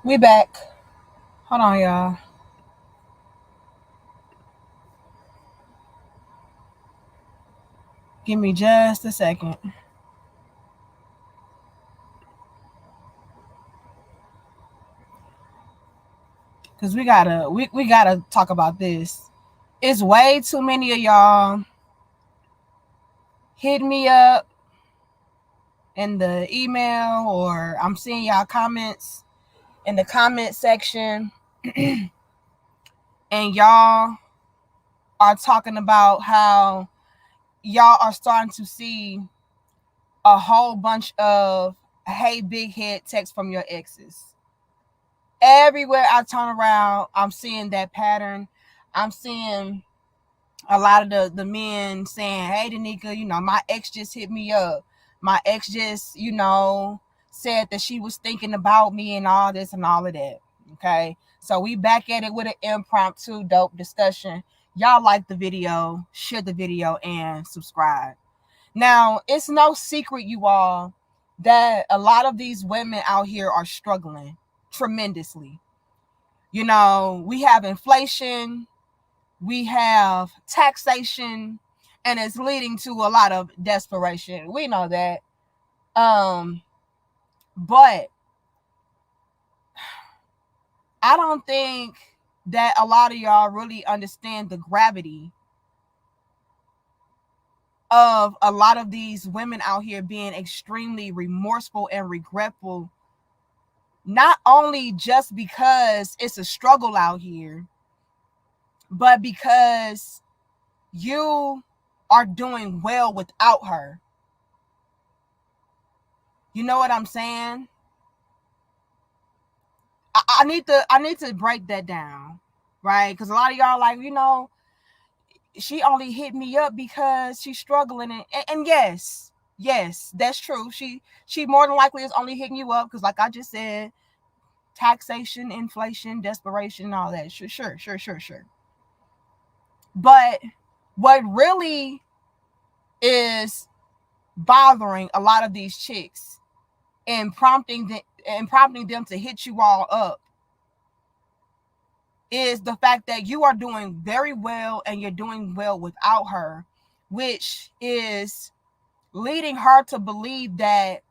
We back. Hold on, y'all. Give me just a second. Cause we gotta talk about this. It's way too many of y'all hit me up in the email, or I'm seeing y'all comments in the comment section, and y'all are talking about how y'all are starting to see a whole bunch of hey big head text from your exes. Everywhere I turn around, I'm seeing that pattern. I'm seeing a lot of the men saying, hey, Danica, my ex just hit me up. My ex just, said that she was thinking about me and all this and all of that. Okay. So we back at it with an impromptu dope discussion. Y'all like the video, share the video, and subscribe. Now, it's no secret, you all, that a lot of these women out here are struggling tremendously. We have inflation, we have taxation, and it's leading to a lot of desperation. We know that. But I don't think that a lot of y'all really understand the gravity of a lot of these women out here being extremely remorseful and regretful, not only just because it's a struggle out here, but because you are doing well without her. You know what I'm saying? I need to break that down, right? Because a lot of y'all like, she only hit me up because she's struggling, and yes, that's true. She more than likely is only hitting you up because, like I just said, taxation, inflation, desperation, and all that. Sure. But what really is bothering a lot of these chicks and prompting them to hit you all up is the fact that you are doing very well and you're doing well without her, which is leading her to believe that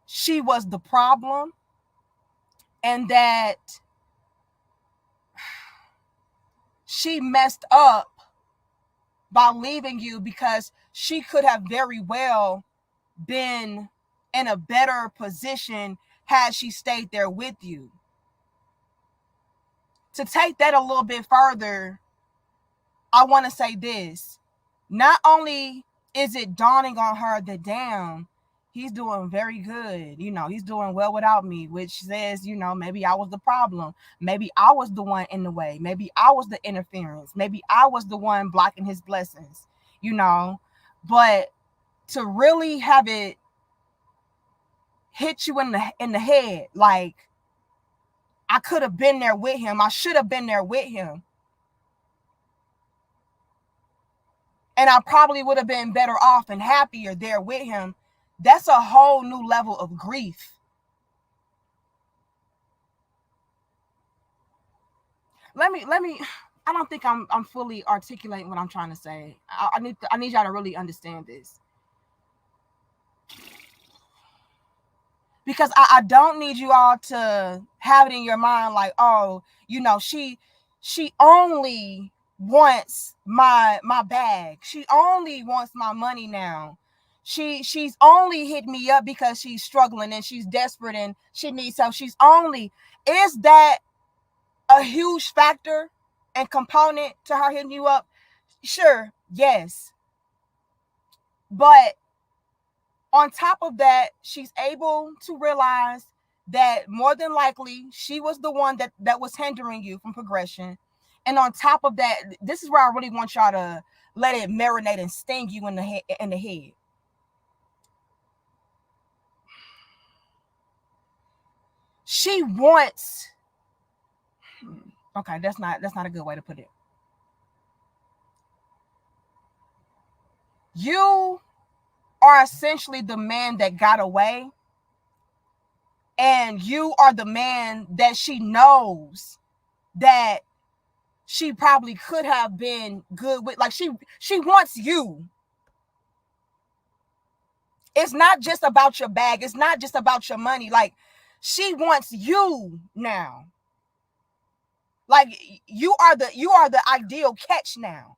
she was the problem and that she messed up by leaving you, because she could have very well been in a better position had she stayed there with you. To take that a little bit further, I want to say this. Not only is it dawning on her that, damn, he's doing very good. He's doing well without me, which says, maybe I was the problem. Maybe I was the one in the way. Maybe I was the interference. Maybe I was the one blocking his blessings, But to really have it hit you in the head, like, I could have been there with him. I should have been there with him. And I probably would have been better off and happier there with him. That's a whole new level of grief. Let me I don't think I'm fully articulating what I'm trying to say. I need y'all to really understand this. Because I don't need you all to have it in your mind like, oh, she only wants my bag. She only wants my money now. She's only hit me up because she's struggling and she's desperate and she needs help. Is that a huge factor and component to her hitting you up? Sure, yes. But on top of that, she's able to realize that more than likely she was the one that was hindering you from progression. And on top of that, this is where I really want y'all to let it marinate and sting you in the head. She wants, okay, that's not a good way to put it. You are essentially the man that got away and you are the man that she knows that she probably could have been good with. Like she wants you. It's not just about your bag. It's not just about your money. Like she wants you now. Like you are the ideal catch now.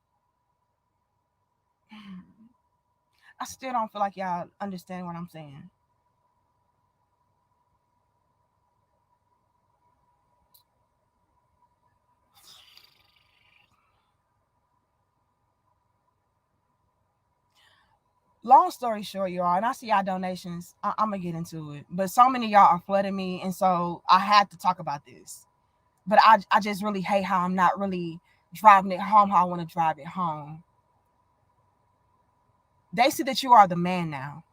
I still don't feel like y'all understand what I'm saying. Long story short, y'all, and I see y'all donations. I'm gonna get into it, but so many of y'all are flooding me, and so I had to talk about this. But I just really hate how I'm not really driving it home how I want to drive it home. They see that you are the man now.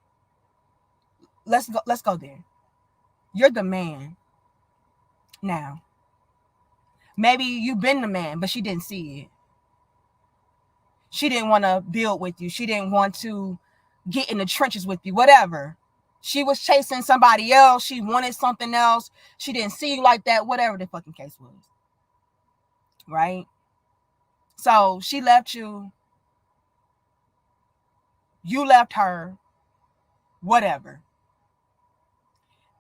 Let's go there. You're the man now. Maybe you've been the man, but she didn't see it. She didn't want to build with you. She didn't want to get in the trenches with you, whatever. She was chasing somebody else. She wanted something else. She didn't see you like that, whatever the fucking case was. Right? So she left you. You left her. Whatever.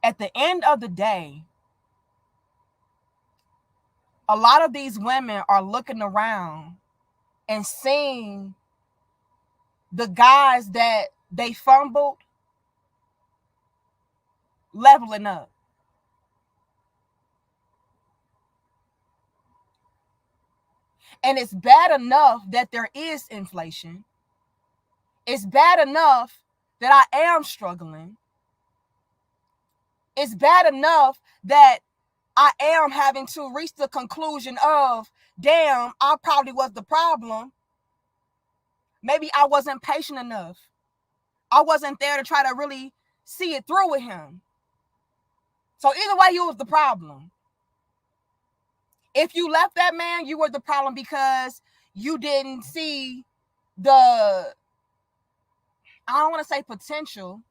At the end of the day, a lot of these women are looking around and seeing the guys that they fumbled leveling up. And it's bad enough that there is inflation. It's bad enough that I am struggling. It's bad enough that I am having to reach the conclusion of, damn, I probably was the problem. Maybe I wasn't patient enough. I wasn't there to try to really see it through with him. So either way, you was the problem. If you left that man, you were the problem because you didn't see the, I don't want to say potential,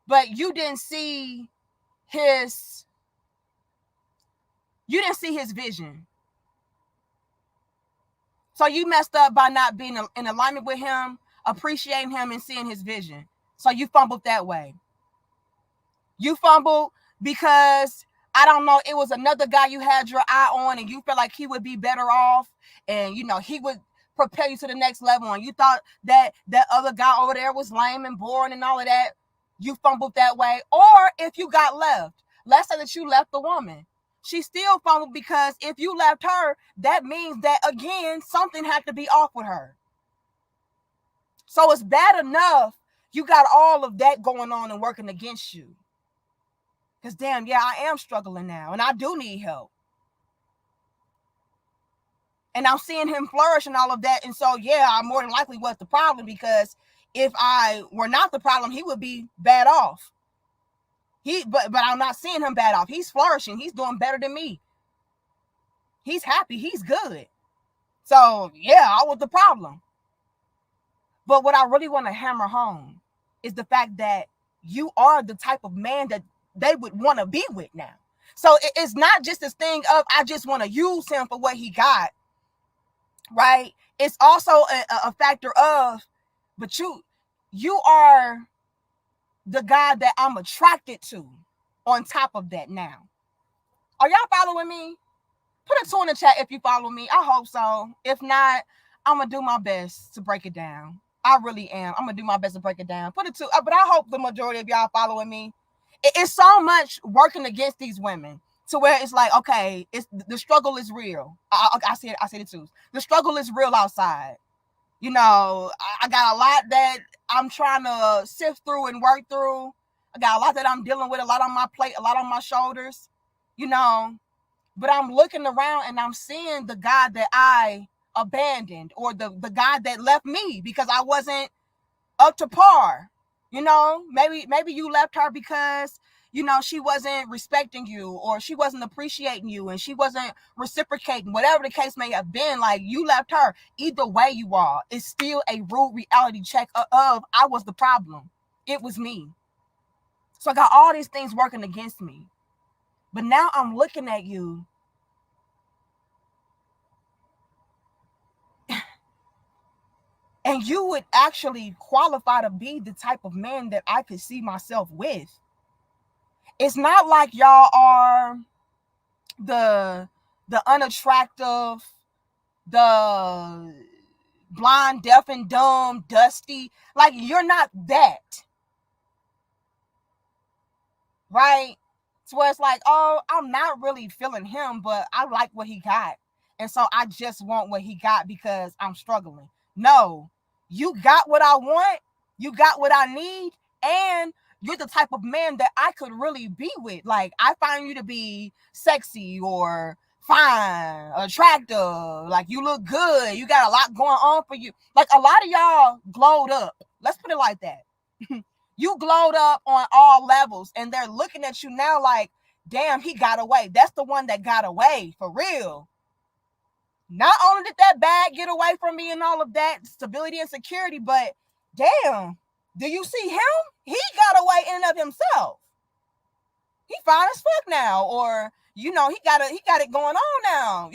but you didn't see his vision. So you messed up by not being in alignment with him, appreciating him, and seeing his vision. So you fumbled that way. You fumbled because, I don't know, it was another guy you had your eye on and you felt like he would be better off and, he would propel you to the next level, and you thought that that other guy over there was lame and boring and all of that. You fumbled that way. Or if you got left, let's say that you left the woman. She still fumbled because if you left her, that means that, again, something had to be off with her. So it's bad enough you got all of that going on and working against you. Because, damn, yeah, I am struggling now, and I do need help. And I'm seeing him flourish and all of that. And so, yeah, I more than likely was the problem, because if I were not the problem, he would be bad off. But I'm not seeing him bad off. He's flourishing. He's doing better than me. He's happy. He's good. So, yeah, I was the problem. But what I really want to hammer home is the fact that you are the type of man that they would want to be with now. So it's not just this thing of, I just want to use him for what he got, right? It's also a factor of, but you are the guy that I'm attracted to on top of that now. Are y'all following me? Put a 2 in the chat if you follow me. I hope so. If not, I'm going to do my best to break it down. I really am. I'm going to do my best to break it down. Put a 2, but I hope the majority of y'all following me. It's so much working against these women to where it's like, okay, the struggle is real. I see it too. The struggle is real outside. I got a lot that I'm trying to sift through and work through. I got a lot that I'm dealing with, a lot on my plate, a lot on my shoulders, but I'm looking around and I'm seeing the guy that I abandoned, or the guy that left me because I wasn't up to par. Maybe you left her because, she wasn't respecting you, or she wasn't appreciating you, and she wasn't reciprocating, whatever the case may have been. Like, you left her. Either way you are, it's still a rude reality check of I was the problem. It was me. So I got all these things working against me. But now I'm looking at you and you would actually qualify to be the type of man that I could see myself with. It's not like y'all are the unattractive, the blind, deaf, and dumb, dusty. Like, you're not that. Right? So where it's like, oh, I'm not really feeling him, but I like what he got. And so I just want what he got because I'm struggling. No, you got what I want, you got what I need, and you're the type of man that I could really be with. Like, I find you to be sexy or fine, attractive, like you look good, you got a lot going on for you. Like, a lot of y'all glowed up. Let's put it like that. You glowed up on all levels, and they're looking at you now like, damn, he got away. That's the one that got away, for real. Not only did that bag get away from me and all of that stability and security, but damn, do you see him? He got away in and of himself. He fine as fuck now, or he got it going on now.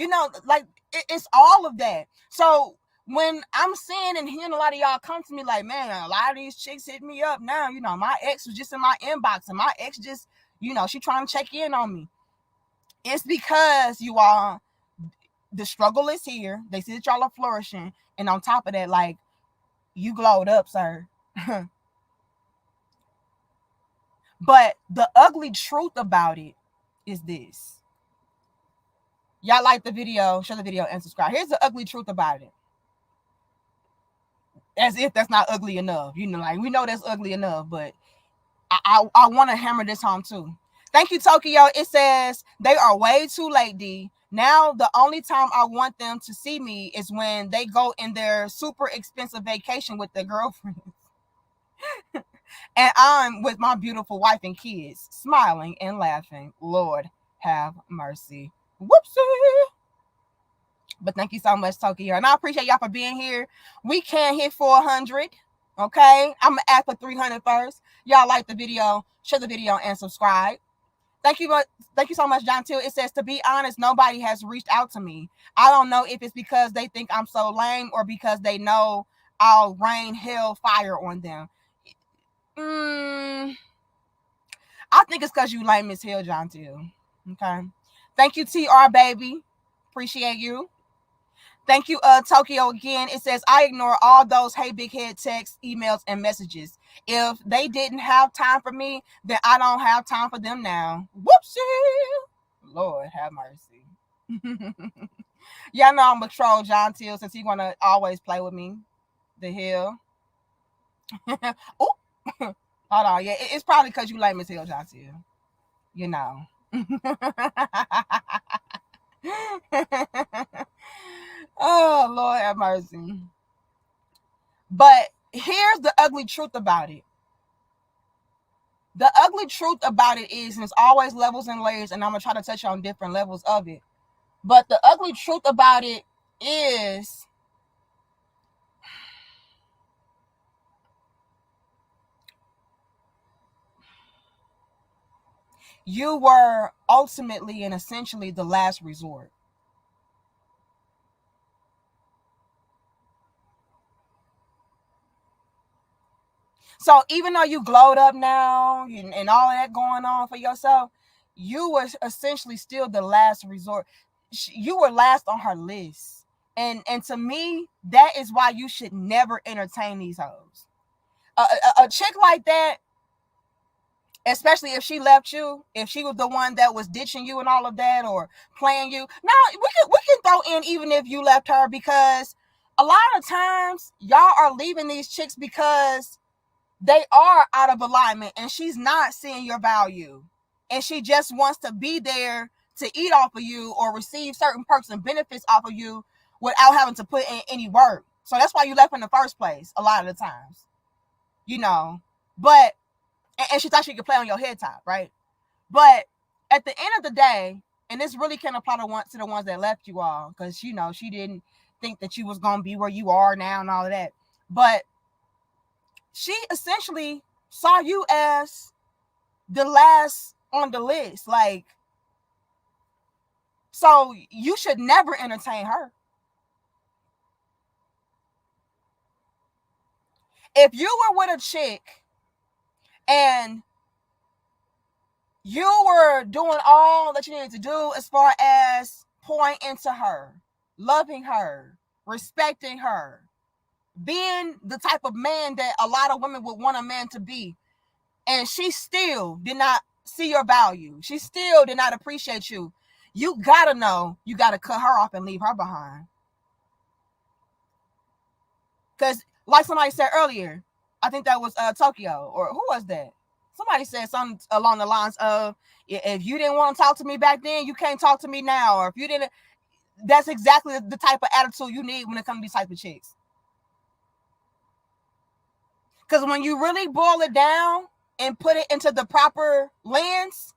Like, it's all of that. So when I'm seeing and hearing a lot of y'all come to me like, man, a lot of these chicks hit me up now. My ex was just in my inbox, and my ex just, she trying to check in on me. It's because you all, the struggle is here. They see that y'all are flourishing, and on top of that, like, you glowed up, sir. But the ugly truth about it is this. Y'all like the video, share the video, and subscribe. Here's the ugly truth about it. As if that's not ugly enough. Like, we know that's ugly enough, but I want to hammer this home too. Thank you, Tokyo. It says, they are way too late, D. Now the only time I want them to see me is when they go in their super expensive vacation with their girlfriends. And I'm with my beautiful wife and kids, smiling and laughing. Lord have mercy. Whoopsie. But thank you so much, Tokyo. And I appreciate y'all for being here. We can't hit 400. Okay? I'm going to ask for 300 first. Y'all like the video, share the video, and subscribe. Thank you so much, John Till. It says, to be honest, nobody has reached out to me. I don't know if it's because they think I'm so lame or because they know I'll rain hell fire on them. I think it's because you lame as hell, John Till. Okay. Thank you, TR baby. Appreciate you. Thank you, Tokyo, again. It says, I ignore all those hey big head texts, emails, and messages. If they didn't have time for me, then I don't have time for them now. Whoopsie. Lord have mercy. Y'all know I'm a troll, John Till, since he want to always play with me. The hell. Oh, hold on. Yeah, it's probably because you lame as hell, John Till. Oh, Lord have mercy. But here's the ugly truth about it. The ugly truth about it is, and it's always levels and layers, and I'm going to try to touch on different levels of it. But the ugly truth about it is, you were ultimately and essentially the last resort. So even though you glowed up now and all of that going on for yourself, you were essentially still the last resort. You were last on her list. And to me, that is why you should never entertain these hoes. A chick like that, especially if she left you, if she was the one that was ditching you and all of that, or playing you. Now, we can throw in even if you left her, because a lot of times y'all are leaving these chicks because they are out of alignment and she's not seeing your value. And she just wants to be there to eat off of you or receive certain perks and benefits off of you without having to put in any work. So that's why you left in the first place a lot of the times. But and she thought she could play on your head top, right? But at the end of the day, and this really can apply to the ones that left you all, because she didn't think that you was gonna be where you are now and all of that. But she essentially saw you as the last on the list. Like, so you should never entertain her. If you were with a chick and you were doing all that you needed to do as far as pouring into her, loving her, respecting her, being the type of man that a lot of women would want a man to be, and she still did not see your value, she still did not appreciate you, you gotta know you gotta cut her off and leave her behind. Because like somebody said earlier, I think that was Tokyo, or who was that? Somebody said something along the lines of, if you didn't want to talk to me back then, you can't talk to me now. Or if you didn't, that's exactly the type of attitude you need when it comes to these type of chicks. Because when you really boil it down and put it into the proper lens,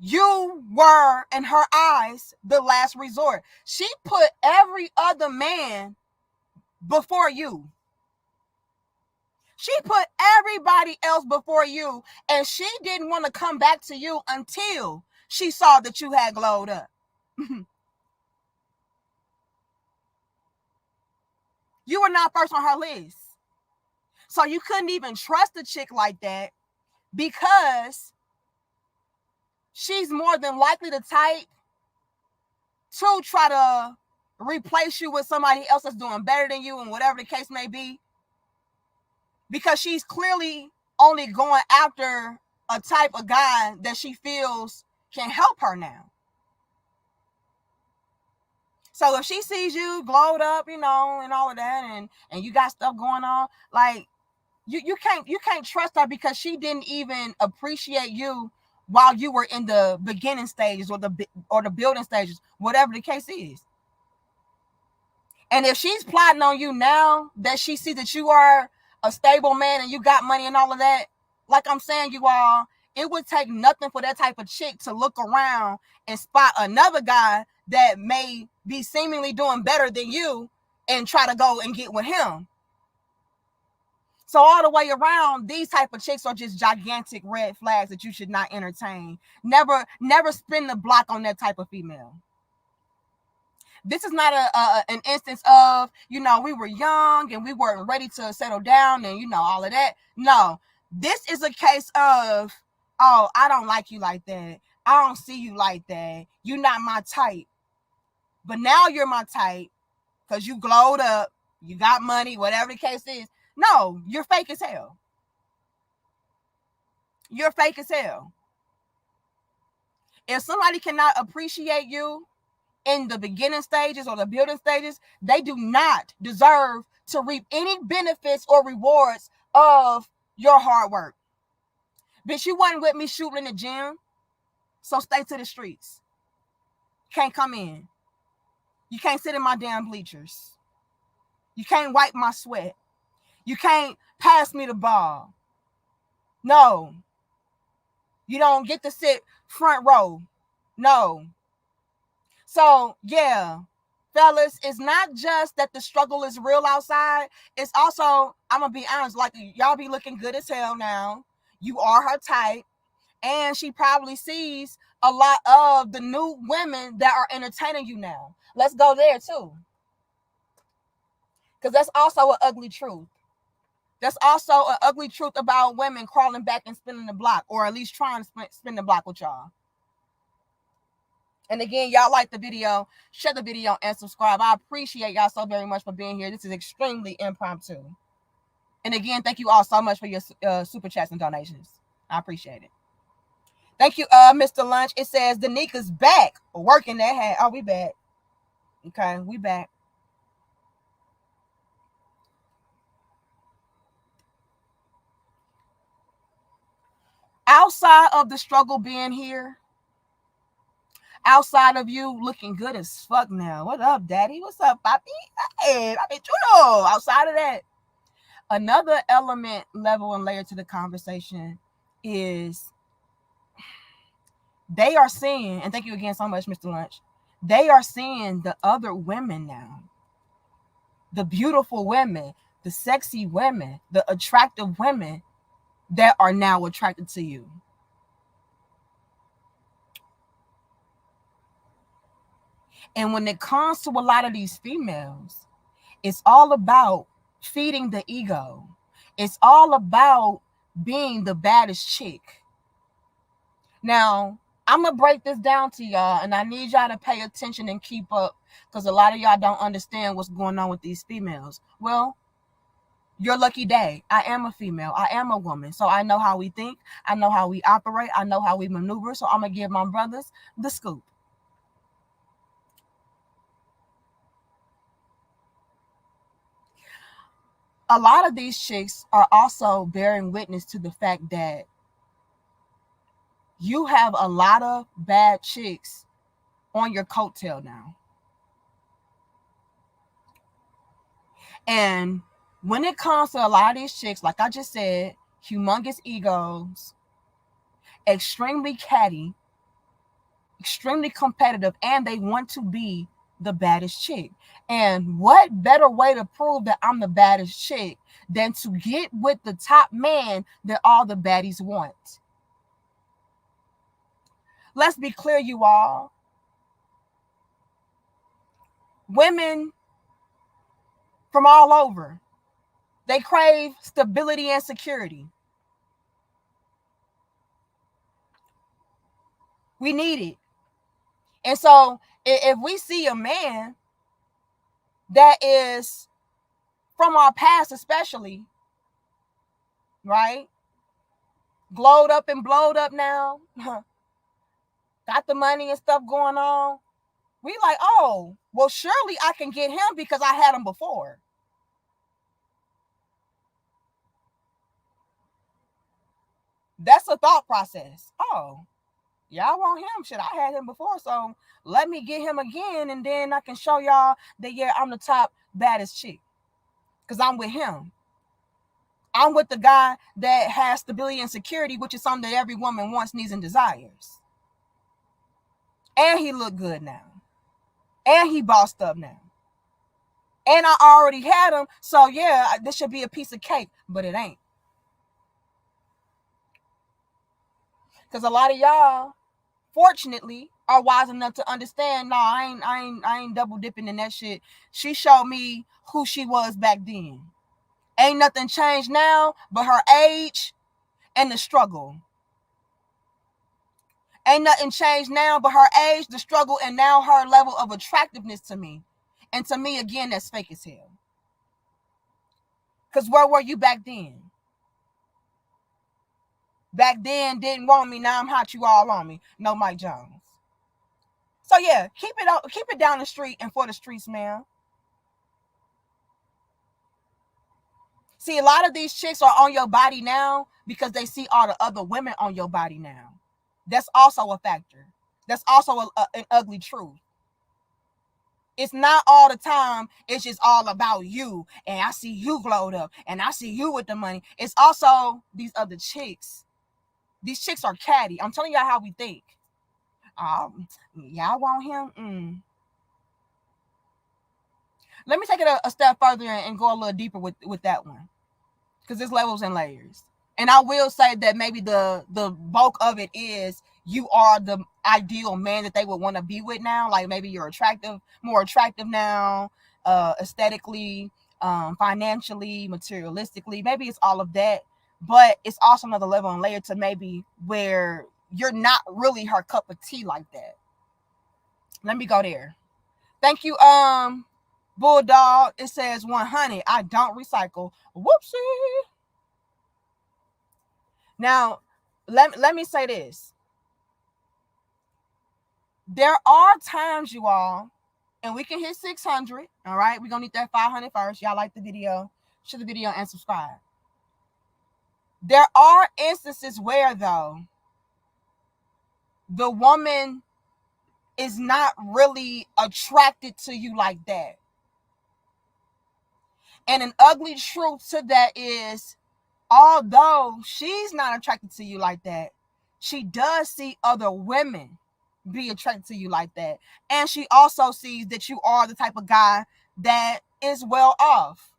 you were, in her eyes, the last resort. She put every other man before you. She put everybody else before you, and she didn't want to come back to you until she saw that you had glowed up. You were not first on her list. So you couldn't even trust a chick like that, because she's more than likely the type to try to replace you with somebody else that's doing better than you, and whatever the case may be, because she's clearly only going after a type of guy that she feels can help her now. So if she sees you glowed up, and all of that, and you got stuff going on, like, you can't trust her, because she didn't even appreciate you while you were in the beginning stages, or the building stages, whatever the case is. And if she's plotting on you now that she sees that you are a stable man and you got money and all of that, like I'm saying, you all, it would take nothing for that type of chick to look around and spot another guy that may be seemingly doing better than you and try to go and get with him. So all the way around, these type of chicks are just gigantic red flags that you should not entertain. Never spin the block on that type of female. This is not an instance of, we were young and we weren't ready to settle down and, all of that. No, this is a case of, oh, I don't like you like that. I don't see you like that. You're not my type. But now you're my type because you glowed up, you got money, whatever the case is. No, you're fake as hell. You're fake as hell. If somebody cannot appreciate you in the beginning stages or the building stages, they do not deserve to reap any benefits or rewards of your hard work. Bitch, you wasn't with me shooting in the gym, so stay to the streets. Can't come in. You can't sit in my damn bleachers. You can't wipe my sweat. You can't pass me the ball. No. You don't get to sit front row. No. So, yeah, fellas, it's not just that the struggle is real outside. It's also, I'm going to be honest, like, y'all be looking good as hell now. You are her type. And she probably sees a lot of the new women that are entertaining you now. Let's go there, too. Because that's also an ugly truth. That's also an ugly truth about women crawling back and spinning the block, or at least trying to spin the block with y'all. And again, y'all like the video, share the video, and subscribe. I appreciate y'all so very much for being here. This is extremely impromptu. And again, thank you all so much for your super chats and donations. I appreciate it. Thank you, Mr. Lunch. It says Danika's back working that hat. Oh, we back. Okay, we back. Outside of the struggle being here, outside of you looking good as fuck now. What up, daddy? What's up, papi? Hey, papi chulo. Outside of that, another element, level, and layer to the conversation is they are seeing, and thank you again so much, Mr. Lunch, they are seeing the other women now. The beautiful women, the sexy women, the attractive women that are now attracted to you. And when it comes to a lot of these females, it's all about feeding the ego. It's all about being the baddest chick. Now, I'm going to break this down to y'all, and I need y'all to pay attention and keep up, because a lot of y'all don't understand what's going on with these females. Well, your lucky day. I am a female. I am a woman. So I know how we think. I know how we operate. I know how we maneuver. So I'm going to give my brothers the scoop. A lot of these chicks are also bearing witness to the fact that you have a lot of bad chicks on your coattail now. And when it comes to a lot of these chicks, like I just said, humongous egos, extremely catty, extremely competitive, and they want to be the baddest chick. And what better way to prove that I'm the baddest chick than to get with the top man that all the baddies want? Let's be clear, you all. Women from all over, they crave stability and security. We need it. And so if we see a man that is from our past, especially, right? Glowed up and blowed up now, got the money and stuff going on. We like, oh, well, surely I can get him because I had him before. That's a thought process. Oh, yeah, I want him. Shit, I had him before, so let me get him again, and then I can show y'all that, yeah, I'm the top baddest chick because I'm with him. I'm with the guy that has stability and security, which is something that every woman wants, needs, and desires. And he look good now. And he bossed up now. And I already had him, so yeah, this should be a piece of cake, but it ain't. Because a lot of y'all, fortunately, are wise enough to understand, no, I ain't double dipping in that shit. She showed me who she was back then. Ain't nothing changed now but her age and the struggle. Ain't nothing changed now but her age, the struggle, and now her level of attractiveness to me. And to me, again, that's fake as hell. Because where were you back then? Back then, didn't want me. Now I'm hot, you all on me. No Mike Jones. So yeah, keep it down the street and for the streets, man. See, a lot of these chicks are on your body now because they see all the other women on your body now. That's also a factor. That's also an ugly truth. It's not all the time. It's just all about you. And I see you glowed up. And I see you with the money. It's also these other chicks. These chicks are catty. I'm telling y'all how we think. Y'all want him? Let me take it a step further and go a little deeper with that one. Because there's levels and layers. And I will say that maybe the bulk of it is you are the ideal man that they would want to be with now. Like maybe you're more attractive now, aesthetically, financially, materialistically. Maybe it's all of that. But it's also another level and layer to maybe where you're not really her cup of tea like that. Let me go there. Thank you, Bulldog. It says 100. I don't recycle. Whoopsie. Now, let me say this. There are times, you all, and we can hit 600. All right, we're gonna need that 500 first. Y'all like the video? Share the video and subscribe. There are instances where, though, the woman is not really attracted to you like that. And an ugly truth to that is, although she's not attracted to you like that, she does see other women be attracted to you like that. And she also sees that you are the type of guy that is well off.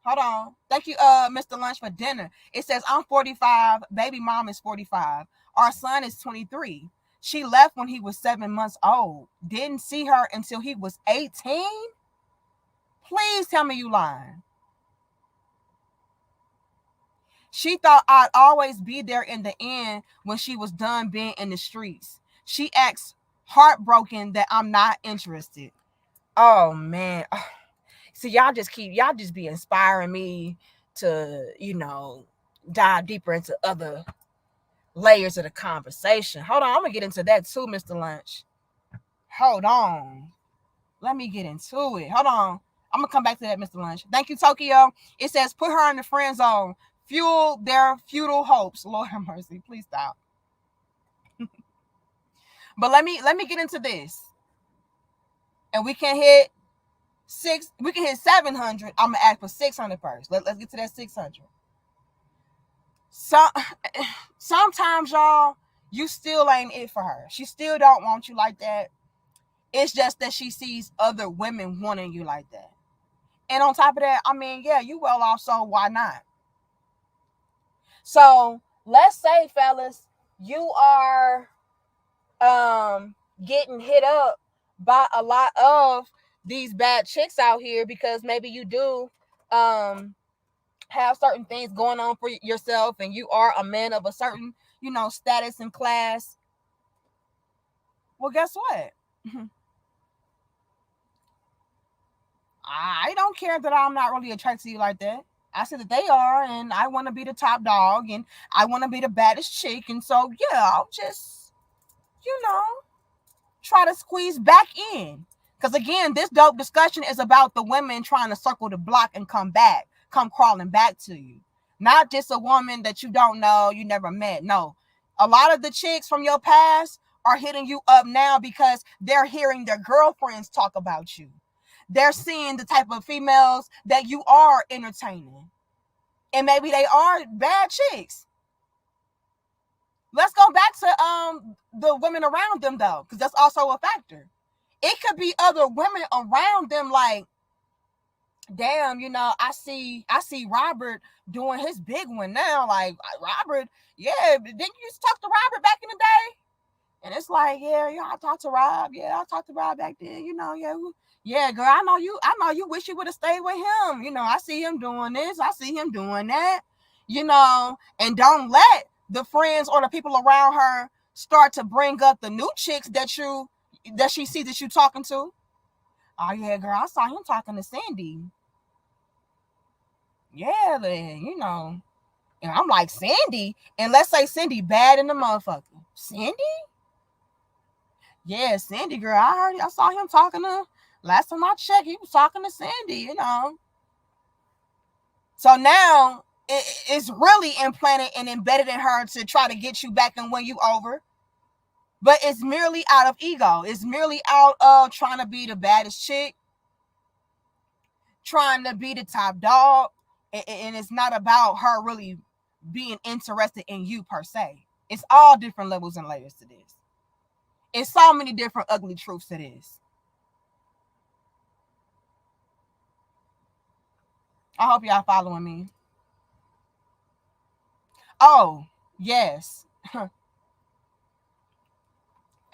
Hold on. Thank you, Mr. Lunch, for dinner. It says, I'm 45. Baby mom is 45. Our son is 23. She left when he was 7 months old. Didn't see her until he was 18? Please tell me you lying. She thought I'd always be there in the end when she was done being in the streets. She acts heartbroken that I'm not interested. Oh man. So y'all just be inspiring me to, dive deeper into other layers of the conversation. Hold on, I'm gonna get into that too, Mr. Lunch. Hold on. Let me get into it. Hold on. I'm gonna come back to that, Mr. Lunch. Thank you, Tokyo. It says put her in the friend zone. Fuel their futile hopes. Lord have mercy. Please stop. But let me get into this. And we can hit 700. I'm gonna ask for 600 first. Let's get to that 600. Sometimes y'all, you still ain't it for her. She still don't want you like that. It's just that she sees other women wanting you like that. And on top of that, I mean, yeah, you well off, so why not? So let's say, fellas, you are getting hit up by a lot of these bad chicks out here because maybe you do have certain things going on for yourself and you are a man of a certain, status and class. Well, guess what? I don't care that I'm not really attracted to you like that. I said that they are, and I want to be the top dog, and I want to be the baddest chick, and so yeah, I'll just, try to squeeze back in. Because again, this dope discussion is about the women trying to circle the block and come crawling back to you. Not just a woman that you don't know, you never met. No, a lot of the chicks from your past are hitting you up now because they're hearing their girlfriends talk about you. They're seeing the type of females that you are entertaining. And maybe they are bad chicks. Let's go back to the women around them though, because that's also a factor. It could be other women around them like, damn, I see Robert doing his big one now. Like, Robert, yeah, didn't you used to talk to Robert back in the day? And it's like, yeah, I talked to Rob. Yeah, I talked to Rob back then. Yeah, girl, I know you wish you would have stayed with him. I see him doing this. I see him doing that. And don't let the friends or the people around her start to bring up the new chicks that she sees that you talking to. Oh yeah, girl, I saw him talking to Sandy. Yeah, then. And I'm like, Sandy? And let's say Cindy bad in the motherfucker. Sandy? Yeah, Sandy, girl. I saw him talking to. Last time I checked, he was talking to Sandy. So now it's really implanted and embedded in her to try to get you back and win you over. But it's merely out of ego. It's merely out of trying to be the baddest chick, trying to be the top dog, and it's not about her really being interested in you per se. It's all different levels and layers to this. It's so many different ugly truths to this. I hope y'all following me. Oh, yes.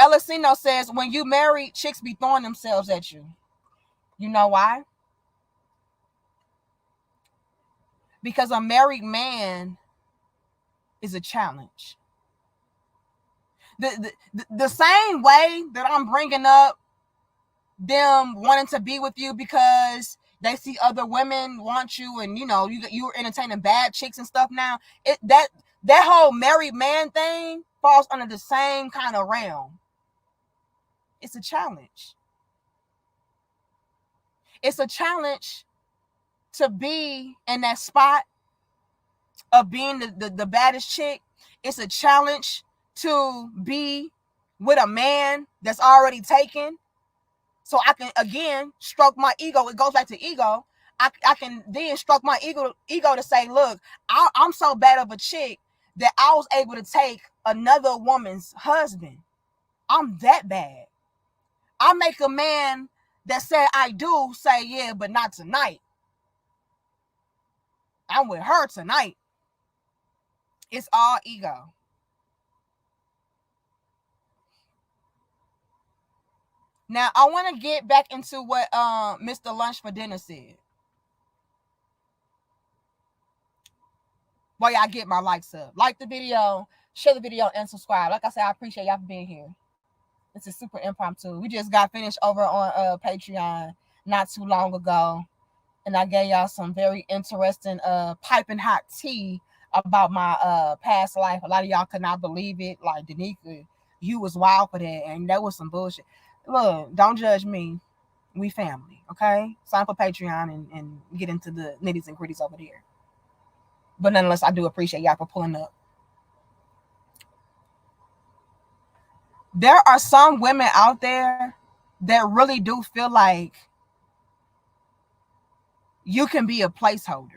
Elisino says, when you marry, chicks be throwing themselves at you. You know why? Because a married man is a challenge. The same way that I'm bringing up them wanting to be with you because they see other women want you and you're entertaining bad chicks and stuff now, that whole married man thing falls under the same kind of realm. It's a challenge. It's a challenge to be in that spot of being the baddest chick. It's a challenge to be with a man that's already taken. So I can, again, stroke my ego. It goes back to ego. I can then stroke my ego to say, look, I'm so bad of a chick that I was able to take another woman's husband. I'm that bad. I make a man that said I do say, yeah, but not tonight. I'm with her tonight. It's all ego. Now, I want to get back into what Mr. Lunch for Dinner said. While y'all get my likes up. Like the video, share the video, and subscribe. Like I said, I appreciate y'all for being here. This is super impromptu. We just got finished over on Patreon not too long ago. And I gave y'all some very interesting piping hot tea about my past life. A lot of y'all could not believe it. Like, Danica, you was wild for that. And that was some bullshit. Look, don't judge me. We family, okay? Sign up for Patreon and get into the nitties and gritties over there. But nonetheless, I do appreciate y'all for pulling up. There are some women out there that really do feel like you can be a placeholder.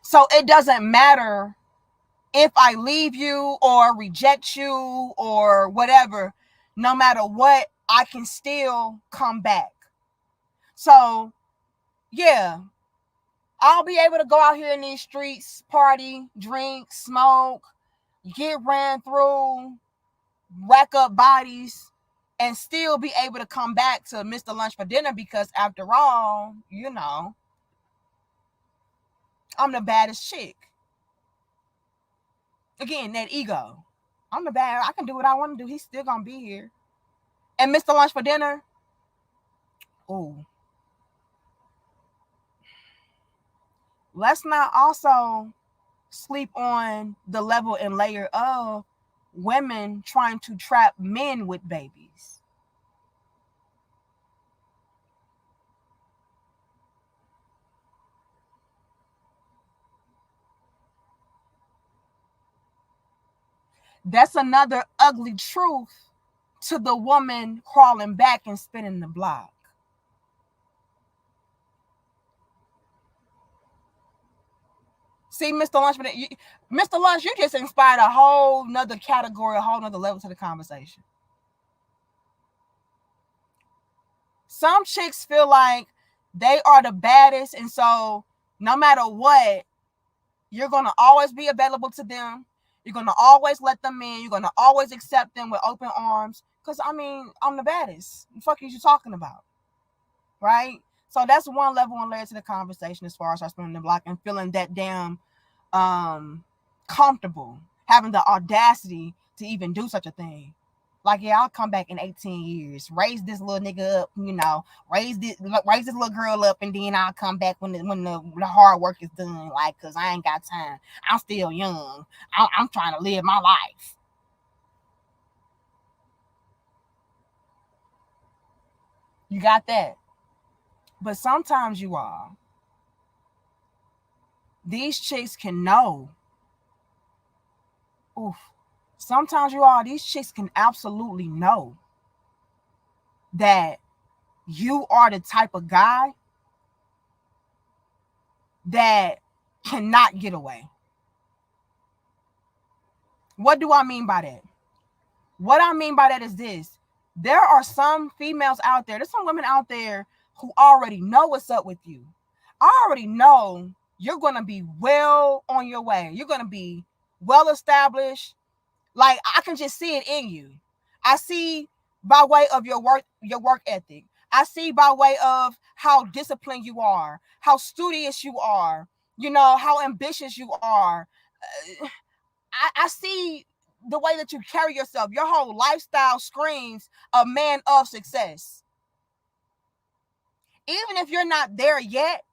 So it doesn't matter if I leave you or reject you or whatever. No matter what, I can still come back. So, yeah, I'll be able to go out here in these streets, party, drink, smoke, get ran through, rack up bodies, and still be able to come back to Mr. Lunch for Dinner because, after all, you know, I'm the baddest chick. Again, that ego. I'm the bad. I can do what I want to do. He's still gonna be here. And Mr. Lunch for Dinner. Ooh. Let's not also sleep on the level and layer of women trying to trap men with babies. That's another ugly truth to the woman crawling back and spinning the block. See, Mr. Lunch, Mr. Lunch, you just inspired a whole nother category, a whole nother level to the conversation. Some chicks feel like they are the baddest, and so no matter what, you're going to always be available to them. You're going to always let them in. You're going to always accept them with open arms. Because, I mean, I'm the baddest. What the fuck are you talking about? Right? So that's one level and layer to the conversation as far as our spinning the block and feeling that damn comfortable, having the audacity to even do such a thing. Like, yeah, I'll come back in 18 years, raise this little nigga up, you know, raise this little girl up, and then I'll come back when the hard work is done. Like, cause I ain't got time. I'm still young. I'm trying to live my life. You got that. But sometimes you are. These chicks can know. Oof. Sometimes you are. These chicks can absolutely know that you are the type of guy that cannot get away. What do I mean by that? What I mean by that is this. There are some females out there, there's some women out there who already know what's up with you. I already know you're going to be well on your way. You're going to be well established. Like, I can just see it in you. I see by way of your work ethic. I see by way of how disciplined you are, how studious you are, you know, how ambitious you are. I see the way that you carry yourself. Your whole lifestyle screams a man of success. Even if you're not there yet,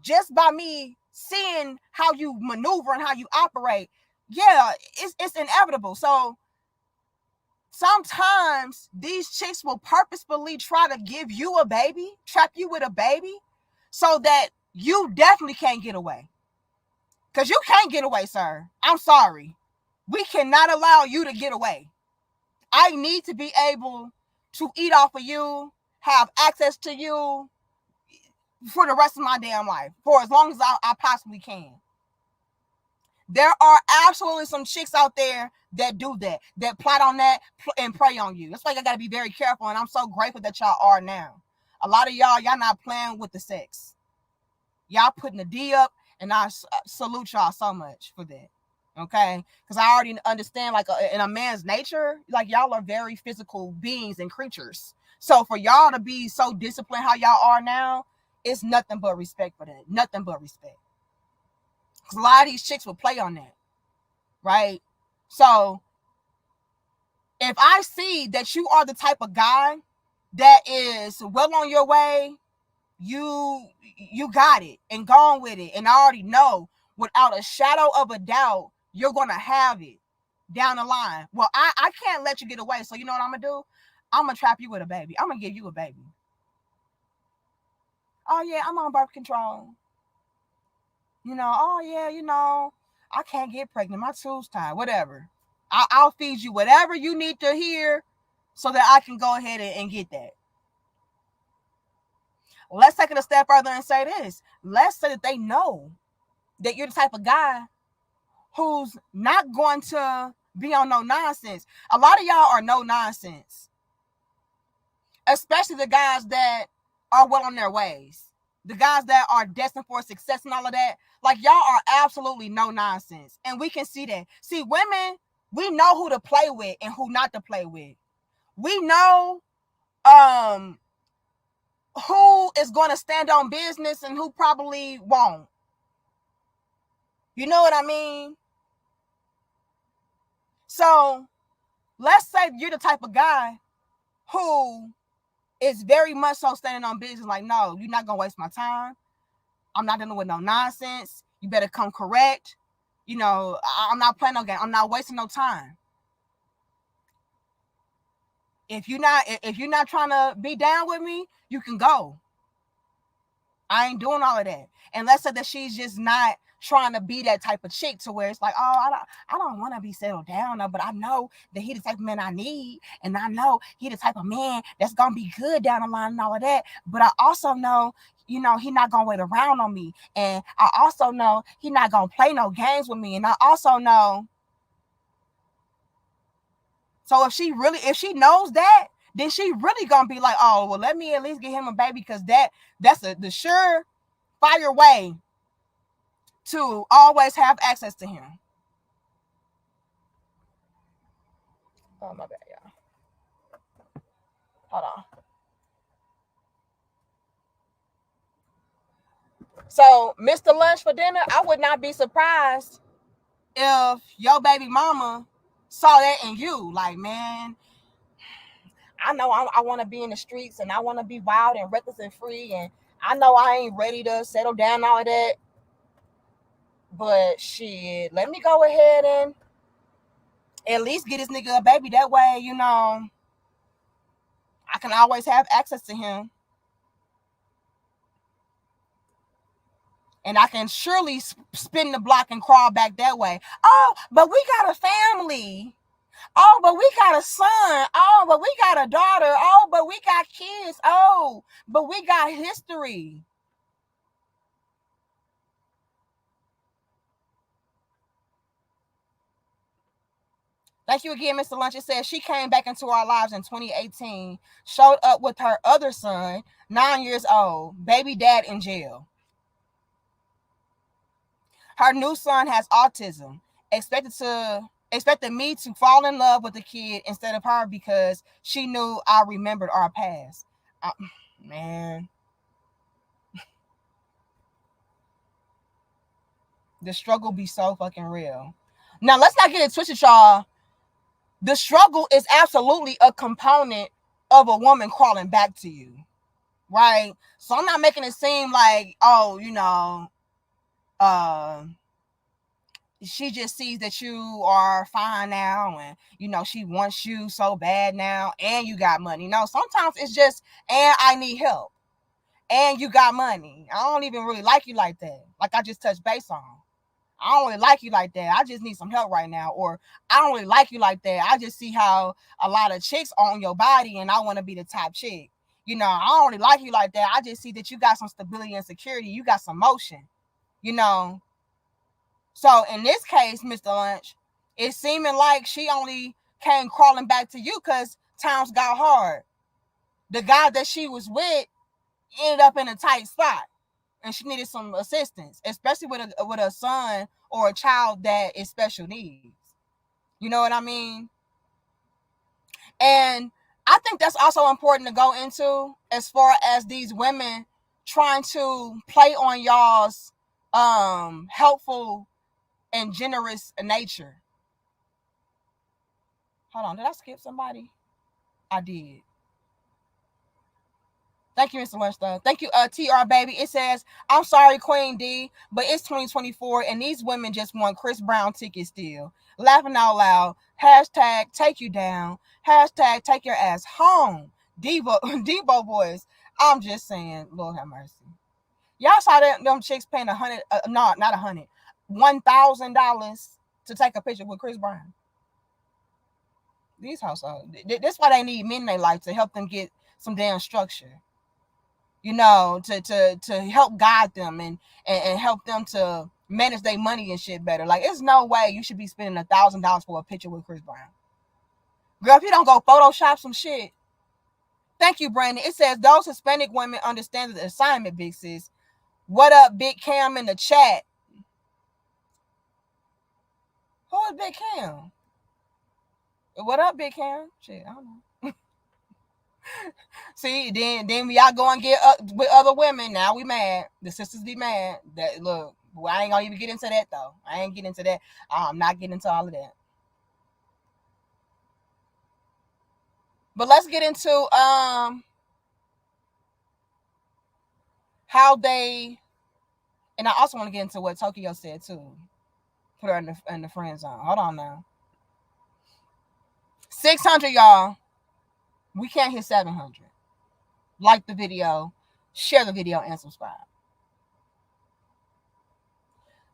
just by me seeing how you maneuver and how you operate, yeah, it's inevitable. So sometimes these chicks will purposefully try to give you a baby, trap you with a baby, so that you definitely can't get away. Because you can't get away, sir. I'm sorry. We cannot allow you to get away. I need to be able to eat off of you, have access to you for the rest of my damn life, for as long as I possibly can. There are absolutely some chicks out there that do that plot on that and prey on you. That's why I got to be very careful, and I'm so grateful that y'all are now. A lot of y'all not playing with the sex. Y'all putting the D up, and I salute y'all so much for that. Okay, because I already understand, like, in a man's nature, like, y'all are very physical beings and creatures. So for y'all to be so disciplined how y'all are now, it's nothing but respect for that. Nothing but respect. Because a lot of these chicks will play on that, right? So if I see that you are the type of guy that is well on your way, you got it and gone with it, and I already know without a shadow of a doubt you're gonna have it down the line. Well, I can't let you get away, so you know what I'm gonna do? I'm gonna trap you with a baby. I'm gonna give you a baby. Oh yeah, I'm on birth control. Oh yeah, I can't get pregnant, my tubes tied, whatever. I'll feed you whatever you need to hear so that I can go ahead and get that. Let's take it a step further and say this. Let's say that they know that you're the type of guy who's not going to be on no nonsense. A lot of y'all are no nonsense, especially the guys that are well on their ways, the guys that are destined for success and all of that. Like, y'all are absolutely no nonsense, and we can see that. See, women, we know who to play with and who not to play with. We know who is going to stand on business and who probably won't. You know what I mean? So let's say you're the type of guy who is very much so standing on business. Like, no, you're not going to waste my time. I'm not dealing with no nonsense. You better come correct. I'm not playing no game. I'm not wasting no time. If you're not trying to be down with me, you can go. I ain't doing all of that. And let's say that she's just not trying to be that type of chick to where it's like, oh, I don't want to be settled down, but I know that he the type of man I need, and I know he the type of man that's gonna be good down the line and all of that. But I also know, he not gonna wait around on me, and I also know he not gonna play no games with me, and I also know. So if she knows that, then she really gonna be like, oh, well, let me at least get him a baby, because that's the sure fire way to always have access to him. Oh, my bad, y'all. Hold on. So, Mr. Lunch for dinner, I would not be surprised if your baby mama saw that in you. Like, man, I know I want to be in the streets, and I want to be wild and reckless and free, and I know I ain't ready to settle down, all of that. But shit, let me go ahead and at least get this nigga a baby. That way, I can always have access to him. And I can surely spin the block and crawl back that way. Oh, but we got a family. Oh, but we got a son. Oh, but we got a daughter. Oh, but we got kids. Oh, but we got history. Thank you again, Mr. Lunch. It says she came back into our lives in 2018, showed up with her other son, 9 years old, baby dad in jail. Her new son has autism. Expected me to fall in love with the kid instead of her because she knew I remembered our past. Man, the struggle be so fucking real. Now, let's not get it twisted, y'all. The struggle is absolutely a component of a woman crawling back to you, right? So I'm not making it seem like, oh, she just sees that you are fine now, and she wants you so bad now, and you got money. No, sometimes it's just, and I need help, and you got money. I don't even really like you like that, like I just touched base on. I don't really like you like that. I just need some help right now. Or I don't really like you like that. I just see how a lot of chicks are on your body, and I want to be the top chick. I don't really like you like that. I just see that you got some stability and security. You got some motion. So in this case, Mr. Lunch, it's seeming like she only came crawling back to you because times got hard. The guy that she was with ended up in a tight spot, and she needed some assistance, especially with a son or a child that is special needs. You know what I mean? And I think that's also important to go into as far as these women trying to play on y'all's helpful and generous nature. Hold on, did I skip somebody? I did. Thank you, Mr. Lunchstone. Thank you, TR Baby. It says, I'm sorry, Queen D, but it's 2024 and these women just want Chris Brown tickets still. Laughing out loud. Hashtag take you down. Hashtag take your ass home. Debo boys. I'm just saying, Lord have mercy. Y'all saw them chicks paying not $1,000 to take a picture with Chris Brown. These households. That's why they need men in their life to help them get some damn structure. You know, to help guide them and help them to manage their money and shit better. Like, there's no way you should be spending $1,000 for a picture with Chris Brown. Girl, if you don't go Photoshop some shit. Thank you, Brandon. It says, those Hispanic women understand the assignment, Big Sis. What up, Big Cam in the chat? Who is Big Cam? What up, Big Cam? Shit, I don't know. See, then we all go and get with other women. Now we mad. The sisters be mad. That look, well, I ain't gonna even get into that though. I ain't getting into that. I'm not getting into all of that. But let's get into how they, and I also want to get into what Tokyo said too. Put her in the friend zone. Hold on now. 600, y'all. We can't hit 700. Like the video, share the video, and subscribe.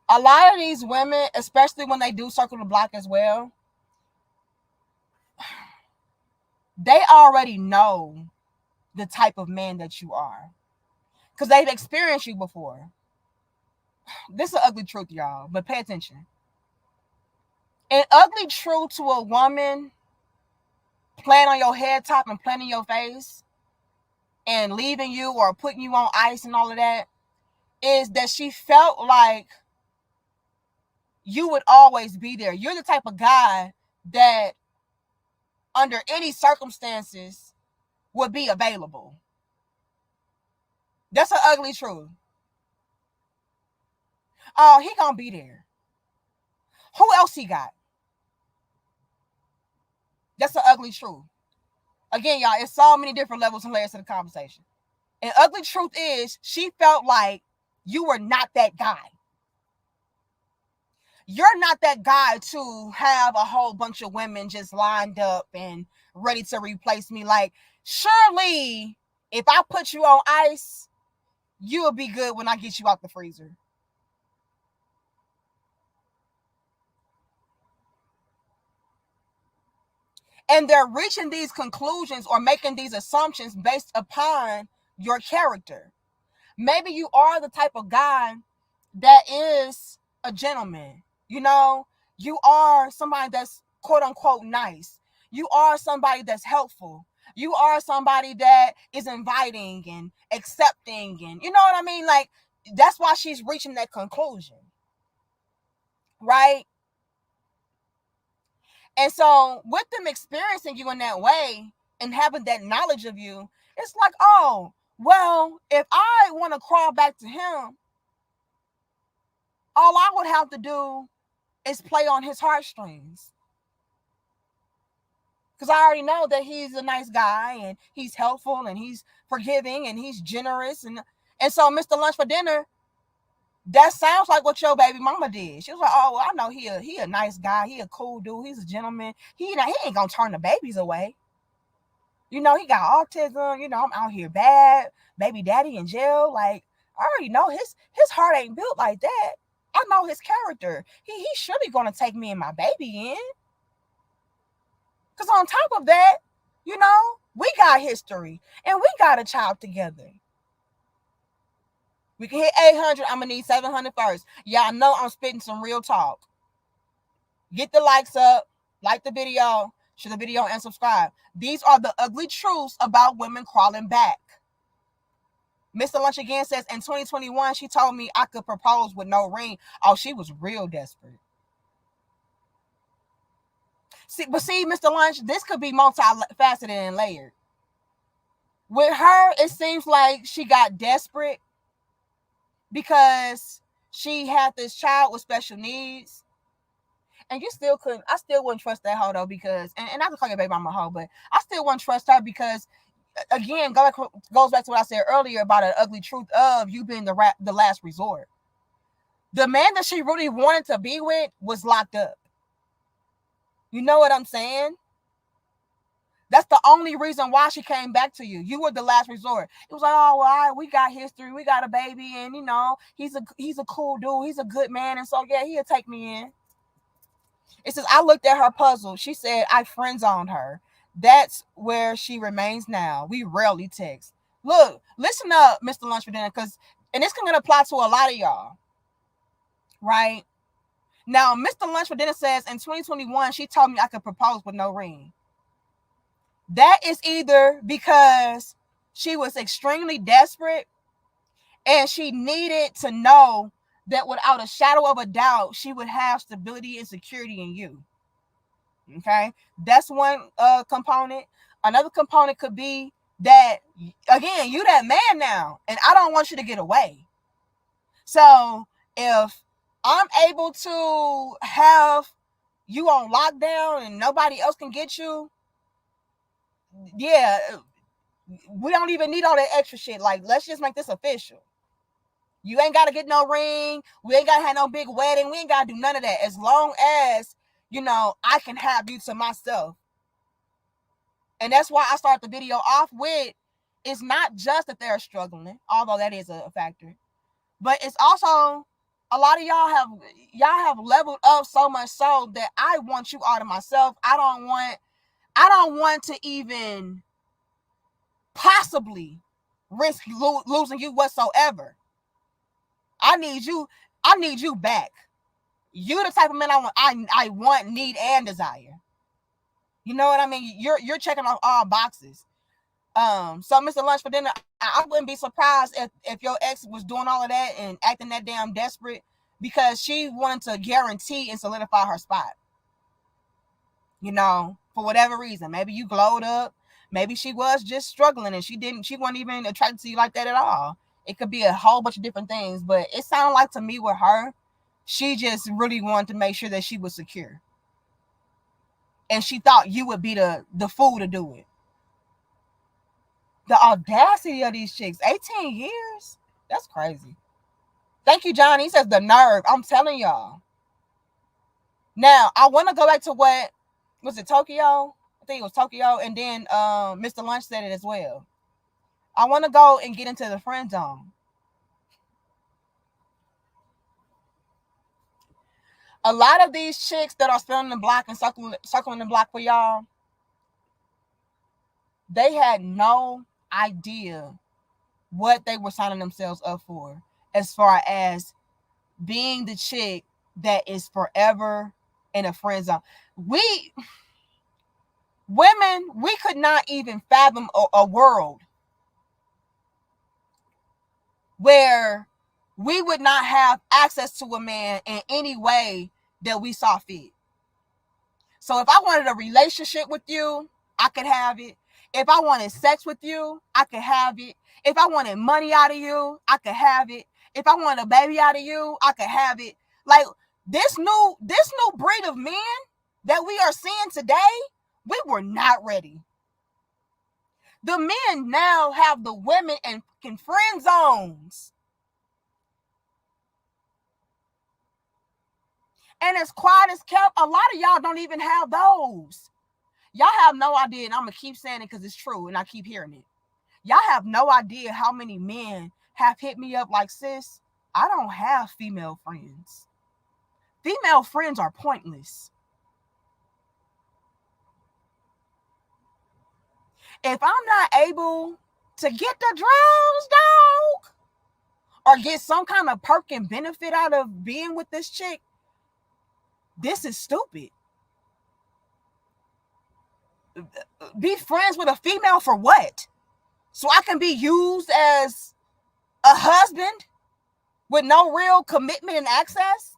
A lot of these women, especially when they do circle the block as well, they already know the type of man that you are because they've experienced you before. This is an ugly truth, y'all, but pay attention. An ugly truth to a woman playing on your head top and playing in your face and leaving you or putting you on ice and all of that is that she felt like you would always be there. You're the type of guy that under any circumstances would be available. That's an ugly truth. Oh, he gonna be there. Who else he got? That's an ugly truth. Again, y'all, it's so many different levels and layers to the conversation. And ugly truth is she felt like you were not that guy. You're not that guy to have a whole bunch of women just lined up and ready to replace me. Like, surely, if I put you on ice, you'll be good when I get you out the freezer. And they're reaching these conclusions or making these assumptions based upon your character. Maybe you are the type of guy that is a gentleman. You know, you are somebody that's quote unquote nice. You are somebody that's helpful. You are somebody that is inviting and accepting, and you know what I mean? Like, that's why she's reaching that conclusion. Right? And so with them experiencing you in that way and having that knowledge of you, it's like, oh, well, if I want to crawl back to him, all I would have to do is play on his heartstrings. Because I already know that he's a nice guy and he's helpful and he's forgiving and he's generous. And so Mr. Lunch for Dinner, that sounds like what your baby mama did. She was like, oh, well, I know he a nice guy. He a cool dude. He's a gentleman. He ain't going to turn the babies away. You know, he got autism. You know, I'm out here bad. Baby daddy in jail. Like, I already know his heart ain't built like that. I know his character. He surely going to take me and my baby in. Because on top of that, you know, we got history. And we got a child together. We can hit 800. I'm going to need 700 first. Y'all know I'm spitting some real talk. Get the likes up. Like the video. Share the video and subscribe. These are the ugly truths about women crawling back. Mr. Lunch again says, in 2021, she told me I could propose with no ring. Oh, she was real desperate. See, Mr. Lunch, this could be multifaceted and layered. With her, it seems like she got desperate because she had this child with special needs. And I still wouldn't trust that hoe though, because, and not to call your baby mama a hoe, but I still wouldn't trust her because, again, goes back to what I said earlier about an ugly truth of you being the last resort. The man that she really wanted to be with was locked up. You know what I'm saying? That's the only reason why she came back to you. You were the last resort. It was like, oh, well, we got history. We got a baby, and he's a cool dude. He's a good man, and so yeah, he'll take me in. It says, I looked at her puzzle. She said, I friend zoned her. That's where she remains now. We rarely text. Look, listen up, Mr. Lunch for Dinner, and this can apply to a lot of y'all, right? Now, Mr. Lunch for Dinner says, in 2021, she told me I could propose with no ring. That is either because she was extremely desperate and she needed to know that without a shadow of a doubt, she would have stability and security in you. Okay, that's one component. Another component could be that, again, you that man now, and I don't want you to get away. So if I'm able to have you on lockdown and nobody else can get you, yeah, we don't even need all that extra shit. Like, let's just make this official. You ain't got to get no ring. We ain't got to have no big wedding. We ain't got to do none of that. As long as, I can have you to myself. And that's why I start the video off with, it's not just that they're struggling, although that is a factor, but it's also a lot of y'all have leveled up so much so that I want you all to myself. I don't want to even possibly risk losing you whatsoever. I need you back. You the type of man I want, need, and desire. You know what I mean? You're checking off all boxes. So Mr. Lunch for Dinner, I wouldn't be surprised if your ex was doing all of that and acting that damn desperate because she wanted to guarantee and solidify her spot. For whatever reason. Maybe you glowed up. Maybe she was just struggling and she wasn't even attracted to you like that at all. It could be a whole bunch of different things, but it sounded like to me with her, she just really wanted to make sure that she was secure. And she thought you would be the fool to do it. The audacity of these chicks. 18 years? That's crazy. Thank you, Johnny. He says the nerve. I'm telling y'all. Now, I want to go back to what was it, Tokyo? I think it was Tokyo. And then Mr. Lunch said it as well. I want to go and get into the friend zone. A lot of these chicks that are spinning the block and circling the block for y'all, they had no idea what they were signing themselves up for as far as being the chick that is forever in a friend zone. Women, we could not even fathom a world where we would not have access to a man in any way that we saw fit. So if I wanted a relationship with you, I could have it. If I wanted sex with you, I could have it. If I wanted money out of you, I could have it. If I wanted a baby out of you, I could have it. Like this new breed of men that we are seeing today, we were not ready. The men now have the women in friend zones. And as quiet as kept, a lot of y'all don't even have those. Y'all have no idea, and I'm going to keep saying it because it's true, and I keep hearing it. Y'all have no idea how many men have hit me up like, sis, I don't have female friends. Female friends are pointless. If I'm not able to get the draws, dog, or get some kind of perk and benefit out of being with this chick, this is stupid. Be friends with a female for what? So I can be used as a husband with no real commitment and access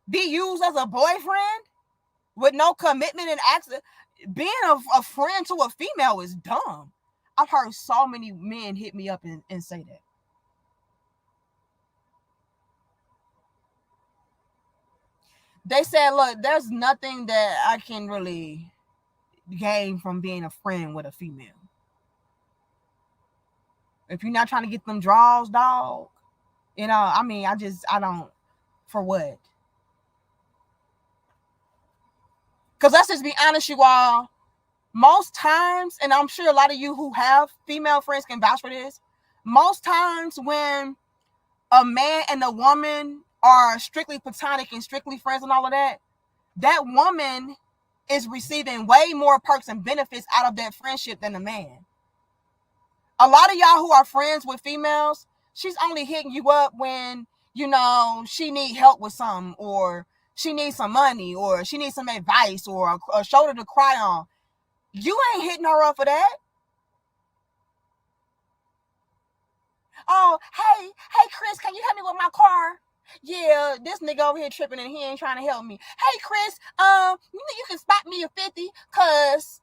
be used as a boyfriend with no commitment and access. Being a friend to a female is dumb. I've heard so many men hit me up and say that. They said, look, there's nothing that I can really gain from being a friend with a female. If you're not trying to get them draws, dog, I mean, I don't, for what? Because let's just be honest, you all, most times, and I'm sure a lot of you who have female friends can vouch for this, most times when a man and a woman are strictly platonic and strictly friends and all of that, that woman is receiving way more perks and benefits out of that friendship than the man. A lot of y'all who are friends with females, she's only hitting you up when, she need help with something, or she needs some money, or she needs some advice, or a shoulder to cry on. You ain't hitting her up for that. Oh, hey, Chris, can you help me with my car? Yeah, this nigga over here tripping and he ain't trying to help me. Hey, Chris, you can spot me a 50, cause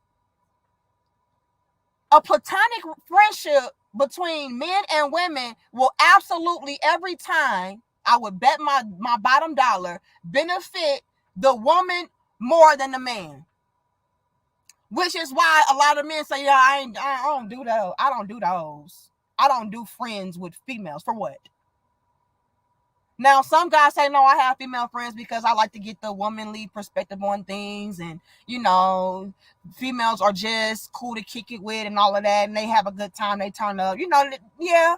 a platonic friendship between men and women will absolutely, every time, I would bet my bottom dollar, benefit the woman more than the man. Which is why a lot of men say, yeah, I don't do those. I don't do those. I don't do friends with females. For what? Now, some guys say, no, I have female friends because I like to get the womanly perspective on things. And, females are just cool to kick it with and all of that. And they have a good time. They turn up, yeah.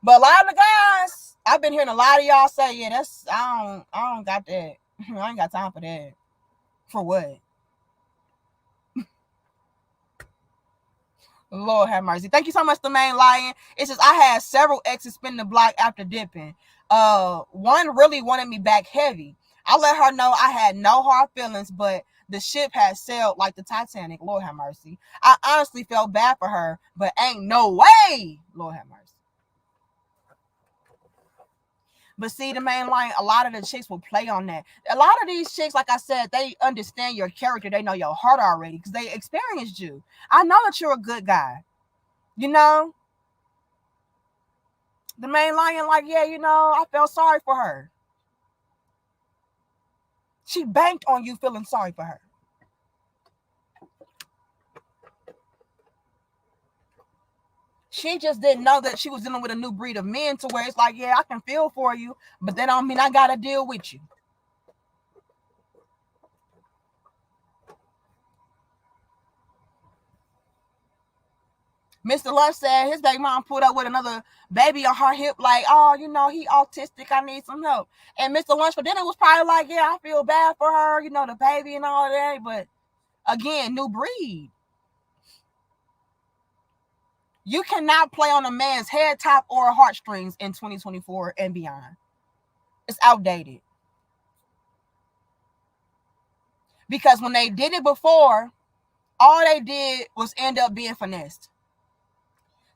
But a lot of the guys, I've been hearing a lot of y'all say, yeah, I don't got that. I ain't got time for that. For what? Lord have mercy. Thank you so much, the main lion. It says, I had several exes spin the block after dipping. One really wanted me back heavy. I let her know I had no hard feelings, but the ship had sailed like the Titanic. Lord have mercy. I honestly felt bad for her, but ain't no way. Lord have mercy. But see, the main line, a lot of the chicks will play on that. A lot of these chicks, like I said, they understand your character. They know your heart already because they experienced you. I know that you're a good guy. The main lion, like, yeah, I felt sorry for her. She banked on you feeling sorry for her. She just didn't know that she was dealing with a new breed of men to where it's like, yeah, I can feel for you, but that don't mean I got to deal with you. Mr. Lunch said his baby mom pulled up with another baby on her hip, like, oh, he autistic, I need some help. And Mr. Lunch for dinner was probably like, yeah, I feel bad for her, the baby and all that. But again, new breed. You cannot play on a man's head top or heartstrings in 2024 and beyond. It's outdated. Because when they did it before, all they did was end up being finessed.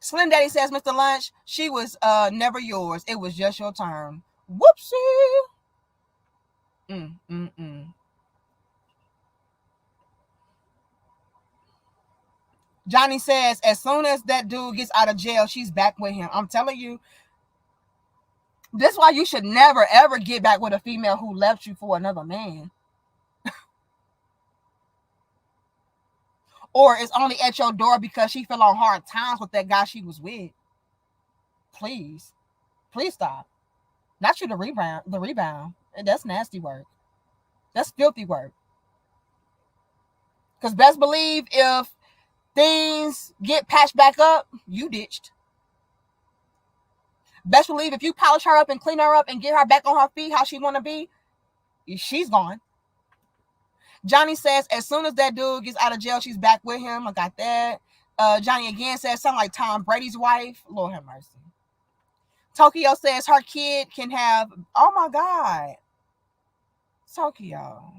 Slim Daddy says, Mr. Lunch, she was never yours. It was just your turn. Whoopsie. Johnny says, as soon as that dude gets out of jail, she's back with him. I'm telling you, this is why you should never, ever get back with a female who left you for another man. Or is only at your door because she fell on hard times with that guy she was with. Please stop. Not you, the rebound. That's nasty work. That's filthy work. Because best believe if things get patched back up, you ditched. Best believe if you polish her up and clean her up and get her back on her feet how she want to be, she's gone. Johnny says, as soon as that dude gets out of jail, she's back with him. I got that. Johnny again says something like Tom Brady's wife. Lord have mercy. Tokyo says her kid can have, oh my God. Tokyo.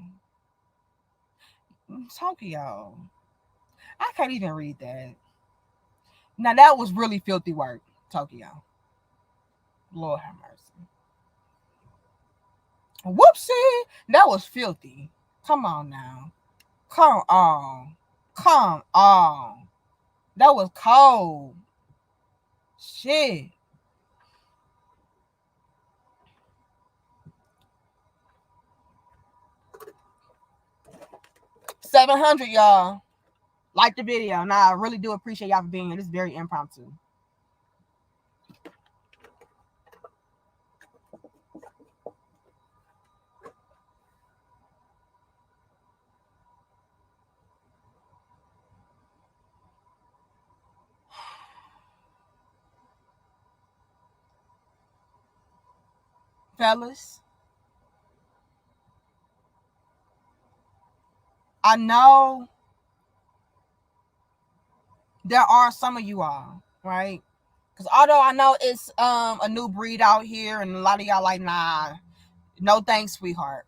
I can't even read that. Now that was really filthy work, Tokyo. Lord have mercy. Whoopsie. That was filthy. Come on now. Come on. Come on. That was cold. Shit. 700, y'all. Like the video. Now, I really do appreciate y'all for being here. This is very impromptu. Fellas, I know there are some of you all, right? Because although I know it's a new breed out here, and a lot of y'all like, nah, no thanks, sweetheart.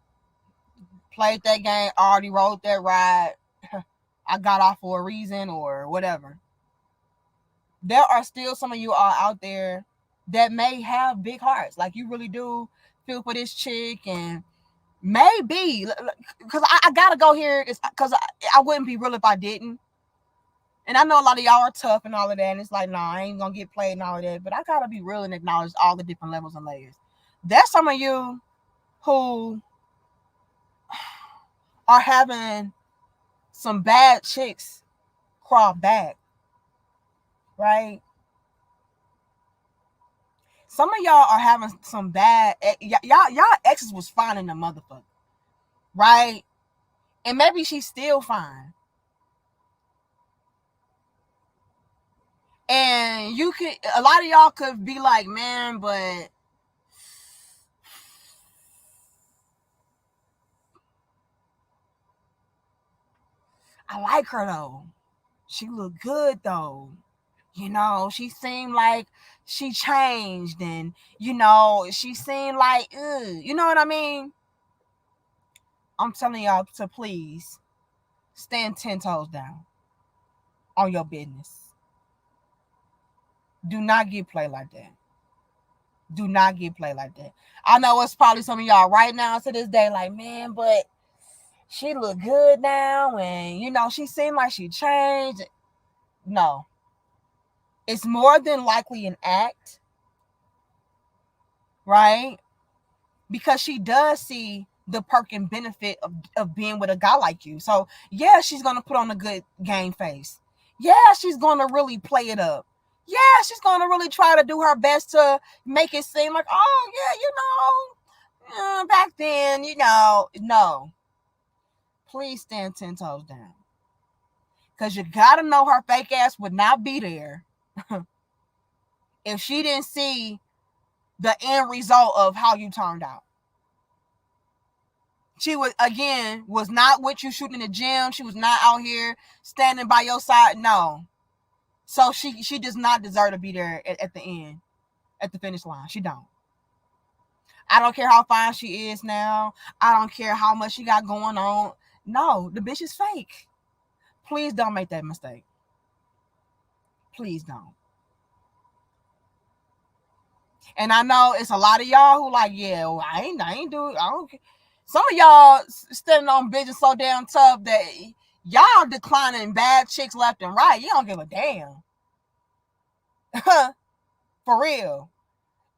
Played that game, already rode that ride. I got off for a reason or whatever. There are still some of you all out there that may have big hearts. Like, you really do feel for this chick, and maybe, because I gotta go here, because I wouldn't be real if I didn't. And I know a lot of y'all are tough and all of that, and it's like, nah, I ain't gonna get played and all of that. But I gotta be real and acknowledge all the different levels and layers. There's some of you who are having some bad chicks crawl back, right? Some of y'all are having some bad, y'all exes was fine in the motherfucker, right? And maybe she's still fine. And you could, a lot of y'all could be like, man, but I like her though. She looked good though. You know, she seemed like she changed, and you know, she seemed like, you know what I mean? I'm telling y'all to please stand 10 toes down on your business. Do not get played like that. Do not get played like that. I know it's probably some of y'all right now to this day like, man, but she look good now, and you know, she seemed like she changed. No. It's more than likely an act, right? Because she does see the perk and benefit of being with a guy like you. So yeah, she's gonna put on a good game face. Yeah, she's gonna really play it up. Yeah, she's gonna really try to do her best to make it seem like, oh yeah, you know, back then, you know. No. Please stand 10 toes down. Because you gotta know her fake ass would not be there if she didn't see the end result of how you turned out. She was, again, was not with you shooting in the gym. She was not out here standing by your side. No. So she does not deserve to be there at the end, at the finish line. She don't. I don't care how fine she is now. I don't care how much she got going on. No, the bitch is fake. Please don't make that mistake. Please don't. And I know it's a lot of y'all who like, yeah, well, I ain't do it. I don't care. Some of y'all standing on bitches so damn tough that y'all declining bad chicks left and right. You don't give a damn. For real.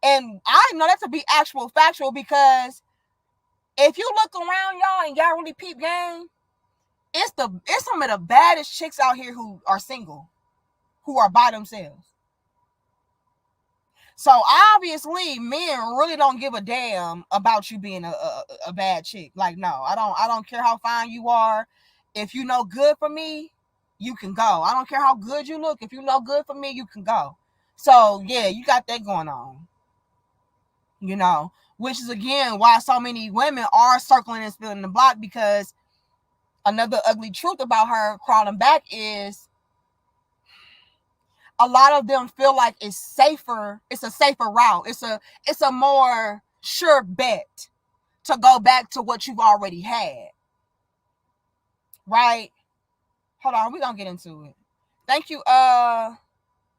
And I know that to be actual factual, because if you look around y'all and y'all really peep game, it's some of the baddest chicks out here who are single, who are by themselves. So obviously, men really don't give a damn about you being a bad chick. Like, no, I don't care how fine you are. If you know good for me, you can go. I don't care how good you look. If you know good for me, you can go. So yeah, you got that going on. You know, which is again why so many women are circling and spilling the block, because another ugly truth about her crawling back is a lot of them feel like it's safer. It's a safer route. It's a more sure bet to go back to what you've already had. Right? Hold on, we're gonna get into it. Thank you,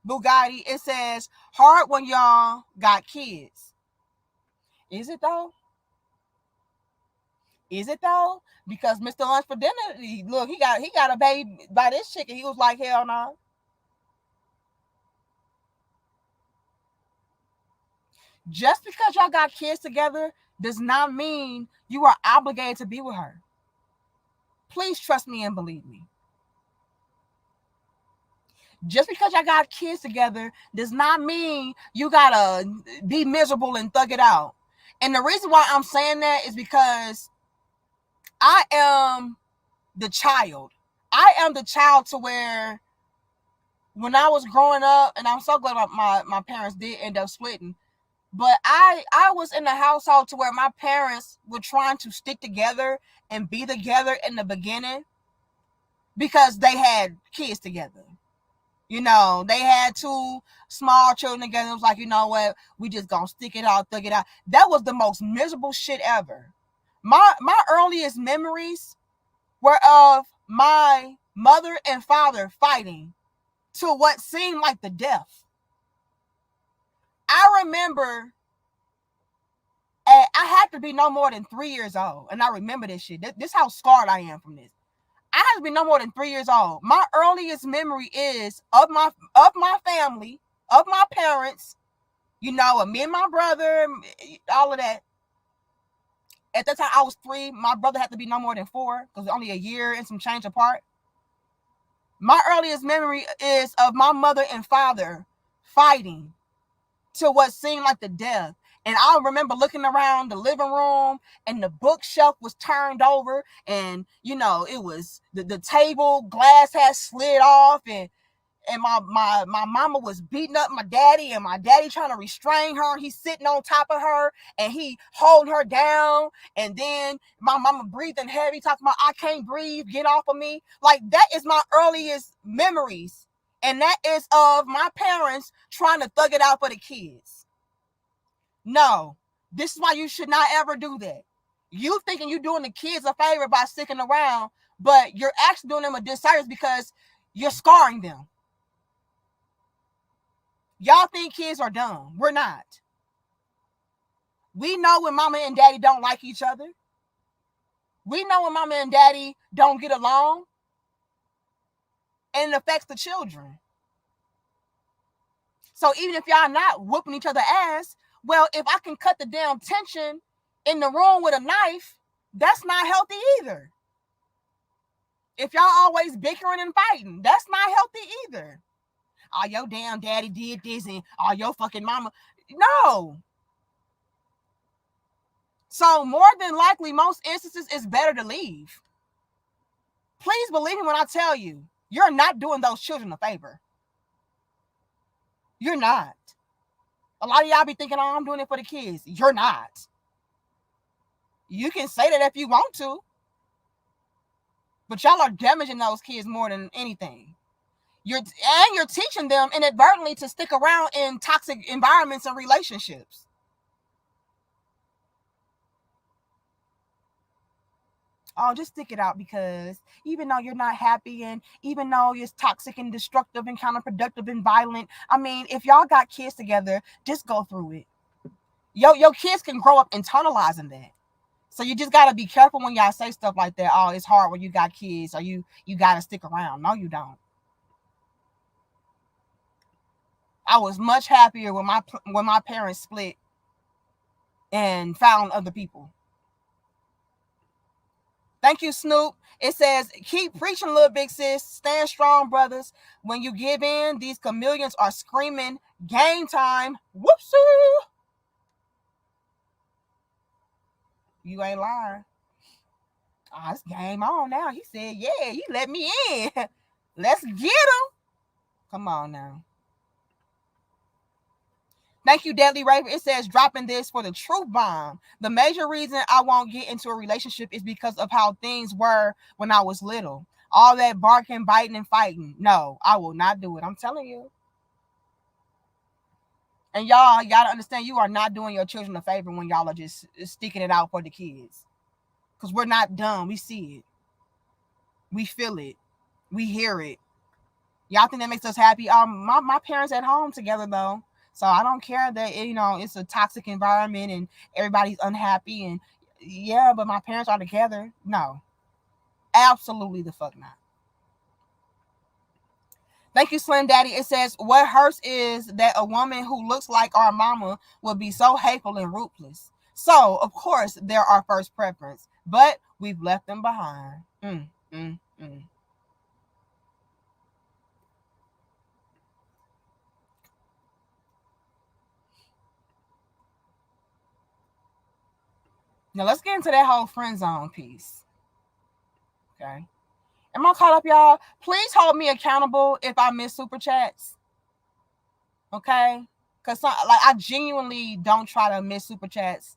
Bugatti. It says, hard when y'all got kids. Is it though? Is it though? Because Mr. Lunch for dinner, look, he got a baby by this chick, and he was like, hell no. Just because y'all got kids together does not mean you are obligated to be with her. Please trust me and believe me. Just because y'all got kids together does not mean you gotta be miserable and thug it out. And the reason why I'm saying that is because I am the child. I am the child to where when I was growing up, and I'm so glad my parents did end up splitting, but I was in a household to where my parents were trying to stick together and be together in the beginning because they had kids together. You know, they had two small children together. It was like, you know what, we just gonna stick it out, thug it out. That was the most miserable shit ever. My earliest memories were of my mother and father fighting to what seemed like the death. I remember I had to be no more than 3 years old, and I remember this shit. This how scarred I am from this. I had to be no more than 3 years old. My earliest memory is of my family, of my parents, you know, me and my brother, all of that. At that time, I was 3. My brother had to be no more than 4 because only a year and some change apart. My earliest memory is of my mother and father fighting to what seemed like the death. And I remember looking around the living room, and the bookshelf was turned over, and you know, it was the table glass had slid off, and my mama was beating up my daddy, and my daddy trying to restrain her. He's sitting on top of her, and he holding her down. And then my mama breathing heavy, talking about, I can't breathe, get off of me. Like, that is my earliest memories. And that is of my parents trying to thug it out for the kids. No, this is why you should not ever do that. You thinking you're doing the kids a favor by sticking around, but you're actually doing them a disservice because you're scarring them. Y'all think kids are dumb. We're not. We know when mama and daddy don't like each other. We know when mama and daddy don't get along, and it affects the children. So even if y'all not whooping each other ass, well, if I can cut the damn tension in the room with a knife, that's not healthy either. If y'all always bickering and fighting, that's not healthy either. Oh, your damn daddy did this, and oh, your fucking mama. No. So more than likely, most instances, it's better to leave. Please believe me when I tell you, you're not doing those children a favor. You're not. A lot of y'all be thinking, oh, I'm doing it for the kids. You're not. You can say that if you want to, but y'all are damaging those kids more than anything. You're teaching them inadvertently to stick around in toxic environments and relationships. Oh, just stick it out, because even though you're not happy, and even though it's toxic and destructive and counterproductive and violent, I mean, if y'all got kids together, just go through it. Your kids can grow up internalizing that. So you just got to be careful when y'all say stuff like that. Oh, it's hard when you got kids, or you got to stick around. No, you don't. I was much happier when my parents split and found other people. Thank you, Snoop. It says, keep preaching, little big sis. Stand strong, brothers. When you give in, these chameleons are screaming, game time. Whoopsie. You ain't lying. Oh, it's game on now. He said, yeah, you let me in. Let's get him. Come on now. Thank you, Deadly Raven. It says, dropping this for the truth bomb. The major reason I won't get into a relationship is because of how things were when I was little. All that barking, biting, and fighting. No, I will not do it. I'm telling you. And y'all gotta understand, you are not doing your children a favor when y'all are just sticking it out for the kids. Because we're not dumb. We see it. We feel it. We hear it. Y'all think that makes us happy? My parents at home together though, so I don't care that it's a toxic environment and everybody's unhappy and yeah, but my parents are together. No, absolutely the fuck not. Thank you, Slim Daddy. It says, what hurts is that a woman who looks like our mama would be so hateful and ruthless. So, of course, they're our first preference, but we've left them behind. Mm, mm, mm. Now, let's get into that whole friend zone piece. Okay. Am I caught up, y'all? Please hold me accountable if I miss super chats. Okay? Because I genuinely don't try to miss super chats.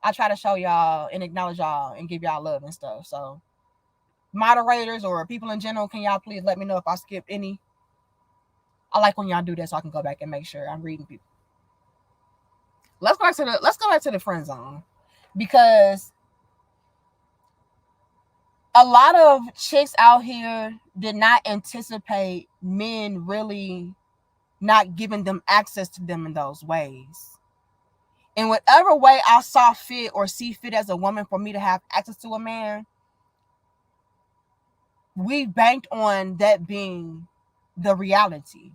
I try to show y'all and acknowledge y'all and give y'all love and stuff. So moderators or people in general, can y'all please let me know if I skipped any? I like when y'all do that so I can go back and make sure I'm reading people. Let's go back to the friend zone. Because a lot of chicks out here did not anticipate men really not giving them access to them in those ways. In whatever way I saw fit or see fit as a woman for me to have access to a man, we banked on that being the reality.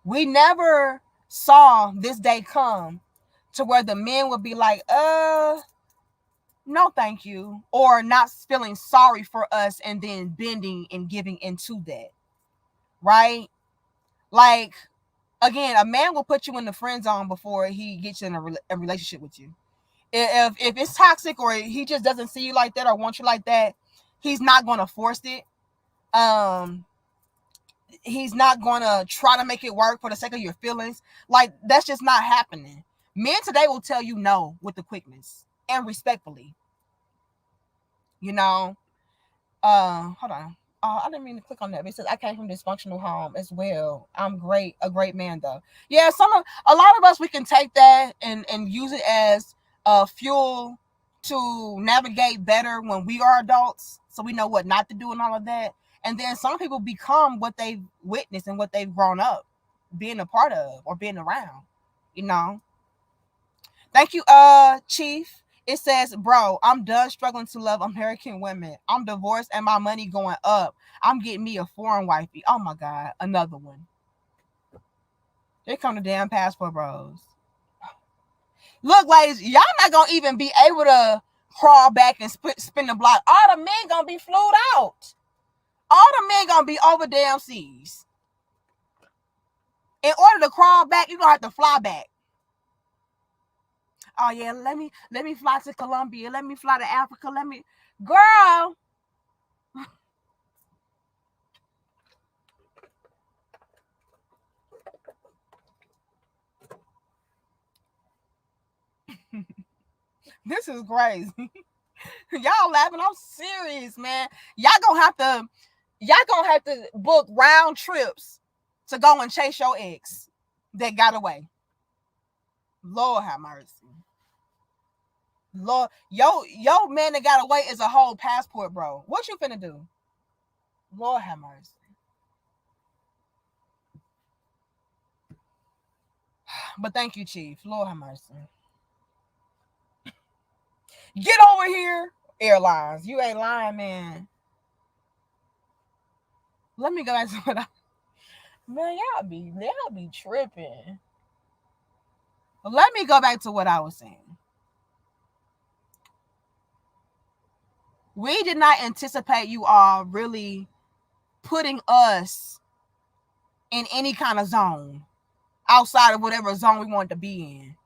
We never saw this day come to where the men would be like, no, thank you, or not feeling sorry for us and then bending and giving into that, right? Like, again, a man will put you in the friend zone before he gets in a relationship with you. If it's toxic or he just doesn't see you like that or want you like that, he's not going to force it. Um, he's not going to try to make it work for the sake of your feelings. Like, that's just not happening. Men today will tell you no with the quickness and respectfully. You know, hold on. I didn't mean to click on that. It says I came from dysfunctional home as well. I'm great, a great man though. Yeah, a lot of us we can take that and use it as fuel to navigate better when we are adults, so we know what not to do and all of that. And then some people become what they've witnessed and what they've grown up being a part of or being around. You know. Thank you, Chief. It says, bro, I'm done struggling to love American women. I'm divorced and my money going up. I'm getting me a foreign wifey. Oh my God, another one. Here come the damn passport bros. Look, ladies, y'all not gonna even be able to crawl back and spin the block. All the men gonna be flued out. All the men gonna be over damn seas. In order to crawl back, you gonna have to fly back. Oh yeah, let me fly to Colombia. Let me fly to Africa. Girl. This is crazy. Y'all laughing. I'm serious, man. Y'all gonna have to book round trips to go and chase your ex that got away. Lord have mercy. Lord, yo man that got away is a whole passport, bro. What you finna do? Lord have mercy. But thank you, Chief. Lord have mercy. Get over here, airlines. You ain't lying, man. Let me go back to what I. Man, y'all be tripping. Let me go back to what I was saying. We did not anticipate you all really putting us in any kind of zone outside of whatever zone we wanted to be in.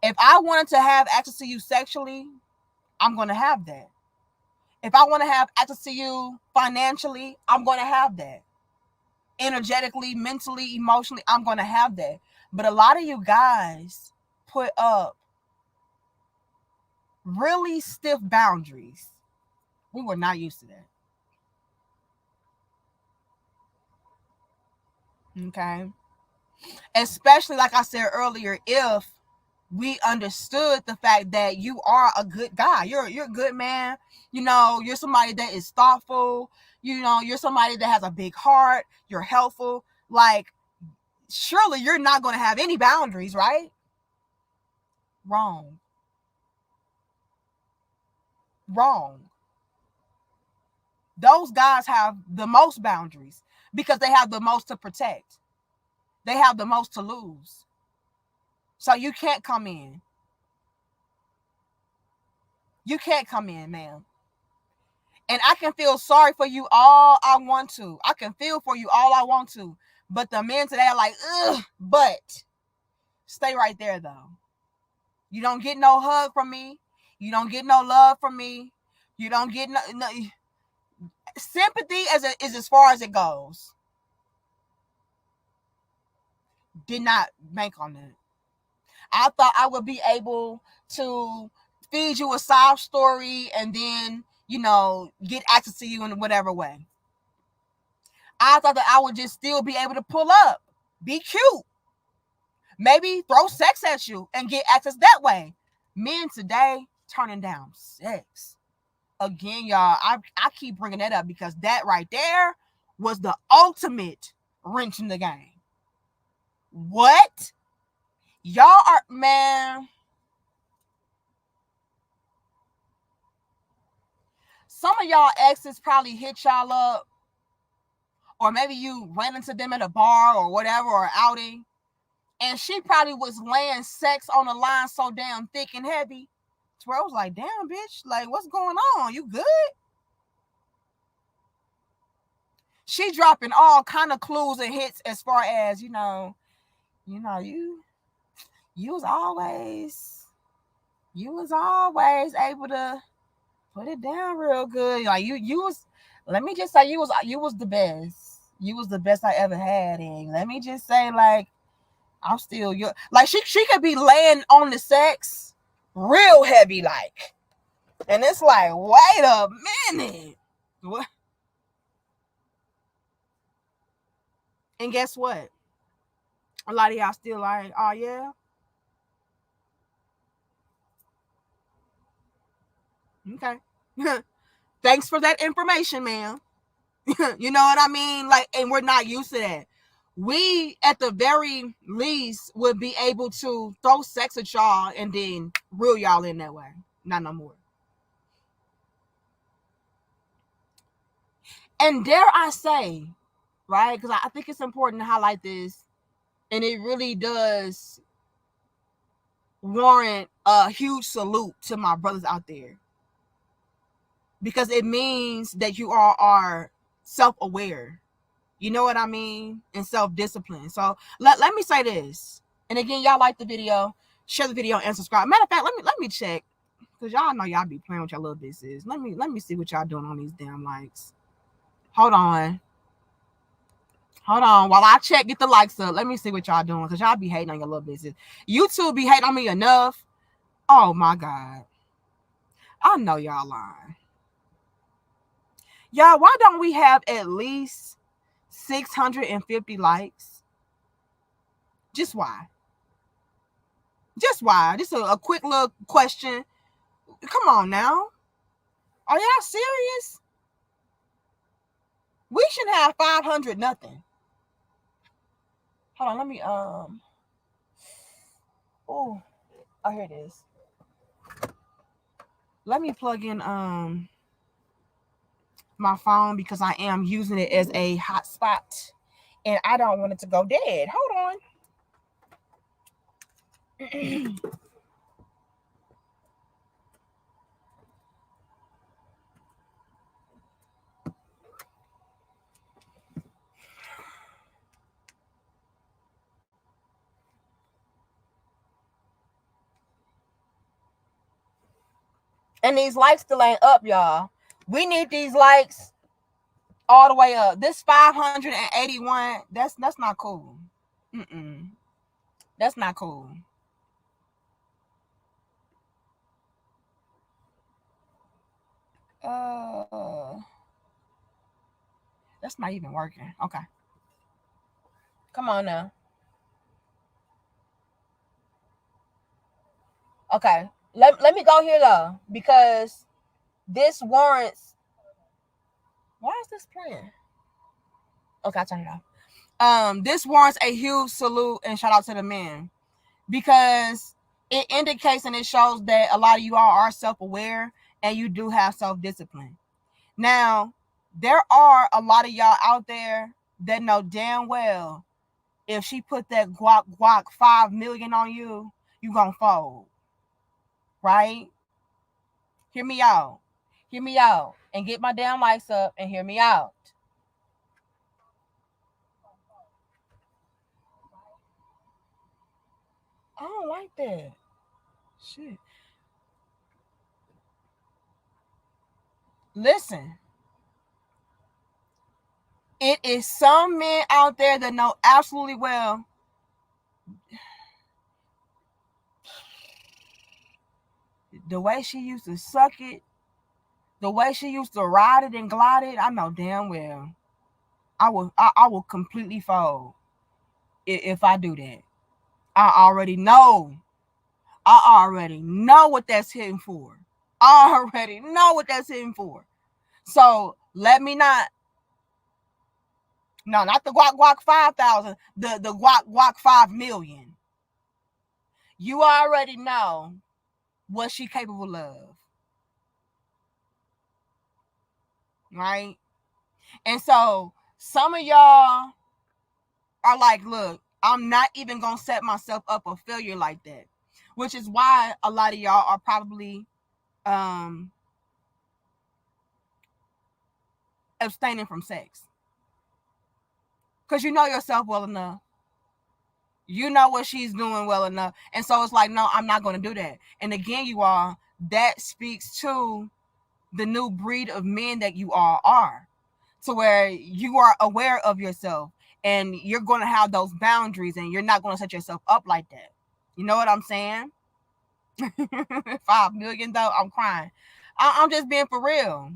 If I wanted to have access to you sexually, I'm going to have that. If I want to have access to you financially, I'm going to have that. Energetically, mentally, emotionally, I'm going to have that. But a lot of you guys put up really stiff boundaries. We were not used to that. Okay. Especially, like I said earlier, if we understood the fact that you are a good guy. You're a good man. You know, you're somebody that is thoughtful. You know, you're somebody that has a big heart. You're helpful. Like, surely you're not going to have any boundaries, right? Wrong. Wrong. Those guys have the most boundaries because they have the most to protect. They have the most to lose. So you can't come in. You can't come in, man. And I can feel sorry for you all I want to. I can feel for you all I want to. But the men today are like, ugh, but stay right there though. You don't get no hug from me. You don't get no love from me. You don't get no sympathy is as far as it goes. Did not bank on that. I thought I would be able to feed you a sob story and then, you know, get access to you in whatever way. I thought that I would just still be able to pull up, be cute, maybe throw sex at you and get access that way. Men today turning down sex. Again, y'all, I keep bringing that up because that right there was the ultimate wrench in the game. What? Y'all are, man. Some of y'all exes probably hit y'all up, or maybe you ran into them at a bar or whatever, or outing, and she probably was laying sex on the line so damn thick and heavy. To where I was like, damn, bitch, like, what's going on? You good? She dropping all kind of clues and hits as far as, you was always able to put it down real good. Like you was, let me just say, you was the best. You was the best I ever had. And let me just say, like, I'm still your, like, she could be laying on the sex real heavy, like, and it's like, wait a minute. What? And guess what? A lot of y'all still like, oh yeah. Okay. Thanks for that information, ma'am. You know what I mean? Like, and we're not used to that. We, at the very least, would be able to throw sex at y'all and then reel y'all in that way. Not no more. And dare I say, right? Because I think it's important to highlight this, and it really does warrant a huge salute to my brothers out there, because it means that you all are self-aware. You know what I mean? And self-discipline. So let me say this. And again, y'all like the video, share the video, and subscribe. Matter of fact, let me check. Because y'all know y'all be playing with your little business. Let me see what y'all doing on these damn likes. Hold on. Hold on. While I check, get the likes up. Let me see what y'all doing. Because y'all be hating on your little business. YouTube be hating on me enough. Oh my God. I know y'all lying. Y'all, why don't we have at least 650 likes? Just why? Just why? Just a quick little question. Come on now. Are y'all serious? We should have 500 nothing. Hold on, let me oh, here it is. Let me plug in my phone because I am using it as a hotspot and I don't want it to go dead. Hold on. And these likes still ain't up, y'all. We need these likes all the way up. This 581, that's not cool. That's not cool. That's not even working. Okay. Come on now. Okay. Let me go here though, because this warrants. Why is this playing? Okay, I'll turn it off. This warrants a huge salute and shout out to the men, because it indicates and it shows that a lot of you all are self-aware and you do have self-discipline. Now, there are a lot of y'all out there that know damn well if she put that guac 5 million on you, you gonna fold, right? Hear me out. Hear me out. And get my damn lights up and hear me out. I don't like that. Shit. Listen, it is some men out there that know absolutely well the way she used to suck it, the way she used to ride it and glide it. I know damn well I will completely fold if I do that. I already know. I already know what that's hitting for. I already know what that's hitting for. So let me not. No, not the guac 5,000. The guac 5 million. You already know what she capable of, right? And so some of y'all are like, look, I'm not even gonna set myself up a failure like that, which is why a lot of y'all are probably um abstaining from sex, because you know yourself well enough. You know what she's doing well enough, and so it's like, no, I'm not going to do that. And again, you all, that speaks to the new breed of men that you all are, to where you are aware of yourself and you're going to have those boundaries and you're not going to set yourself up like that. You know what I'm saying? 5 million though, I'm crying. I'm just being for real.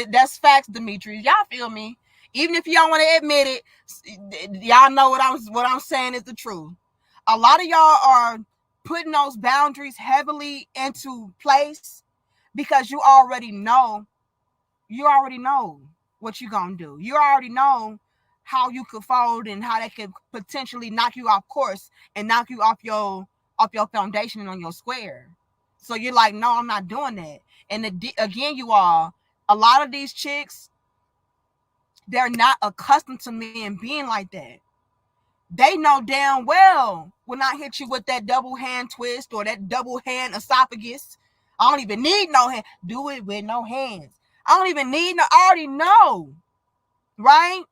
That's facts, Demetrius. Y'all feel me? Even if y'all want to admit it, y'all know what I'm saying is the truth. A lot of y'all are putting those boundaries heavily into place because you already know what you're gonna do. You already know how you could fold and how that could potentially knock you off course and knock you off your foundation and on your square. So you're like, no, I'm not doing that. And again, you all, a lot of these chicks, they're not accustomed to men being like that. They know damn well when I hit you with that double hand twist or that double hand esophagus. I don't even need no hand. Do it with no hands. I don't even need no. I already know, right?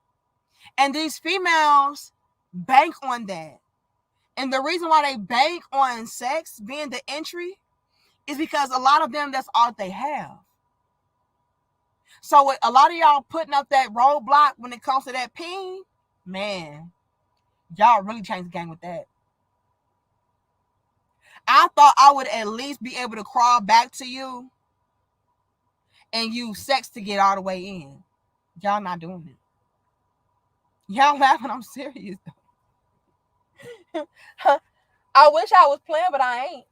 And these females bank on that. And the reason why they bank on sex being the entry is because a lot of them, that's all they have. So with a lot of y'all putting up that roadblock when it comes to that peen, man, y'all really changed the game with that. I thought I would at least be able to crawl back to you and use sex to get all the way in. Y'all not doing it. Y'all laughing, I'm serious though. I wish I was playing, but I ain't.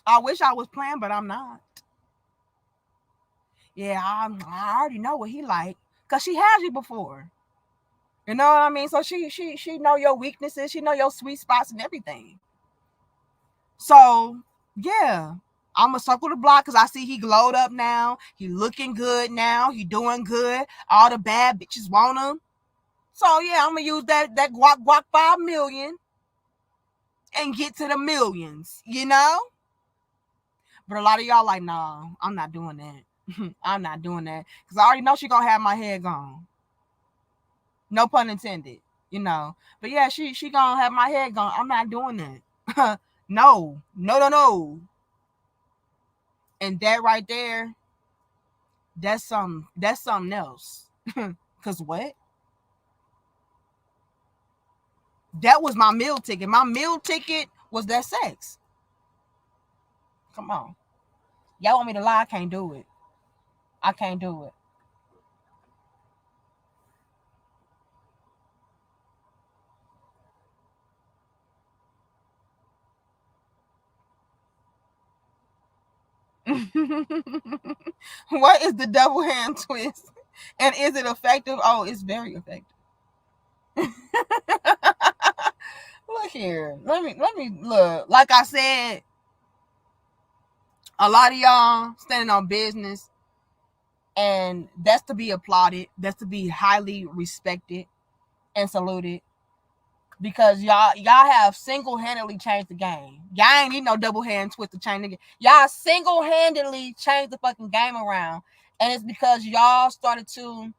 I wish I was playing, but I'm not. Yeah, I already know what he like, cause she has you before. You know what I mean? So she know your weaknesses, she know your sweet spots and everything. So yeah, I'm gonna circle the block because I see he glowed up now. He looking good now. He doing good. All the bad bitches want him. So yeah, I'm gonna use that guac 5 million and get to the millions. You know. But a lot of y'all like, nah, I'm not doing that. I'm not doing that because I already know she gonna have my head gone. No pun intended. You know. But yeah, she gonna have my head gone. I'm not doing that. No, no, no, no. And that right there, that's something else. Cause what? That was my meal ticket. My meal ticket was that sex. Come on. Y'all want me to lie? I can't do it. I can't do it. What is the double hand twist? And is it effective? Oh, it's very effective. Look here. Let me look. Like I said, a lot of y'all standing on business, and that's to be applauded. That's to be highly respected and saluted. Because y'all have single-handedly changed the game. Y'all ain't need no double hand twist to change the game. Y'all single-handedly changed the fucking game around. And it's because y'all started to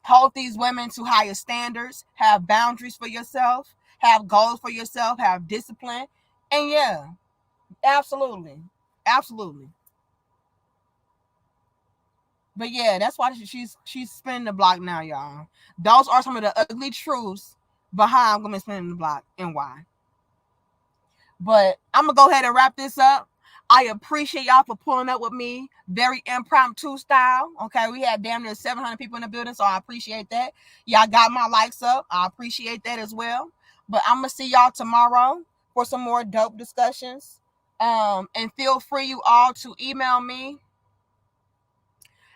hold these women to higher standards, have boundaries for yourself, have goals for yourself, have discipline. And yeah, absolutely. Absolutely. But yeah, that's why she's spinning the block now, y'all. Those are some of the ugly truths behind women spinning the block and why. But I'm gonna go ahead and wrap this up. I appreciate y'all for pulling up with me, very impromptu style. Okay, we had damn near 700 people in the building, so I appreciate that. Y'all got my likes up. I appreciate that as well. But I'm gonna see y'all tomorrow for some more dope discussions. And feel free, you all, to email me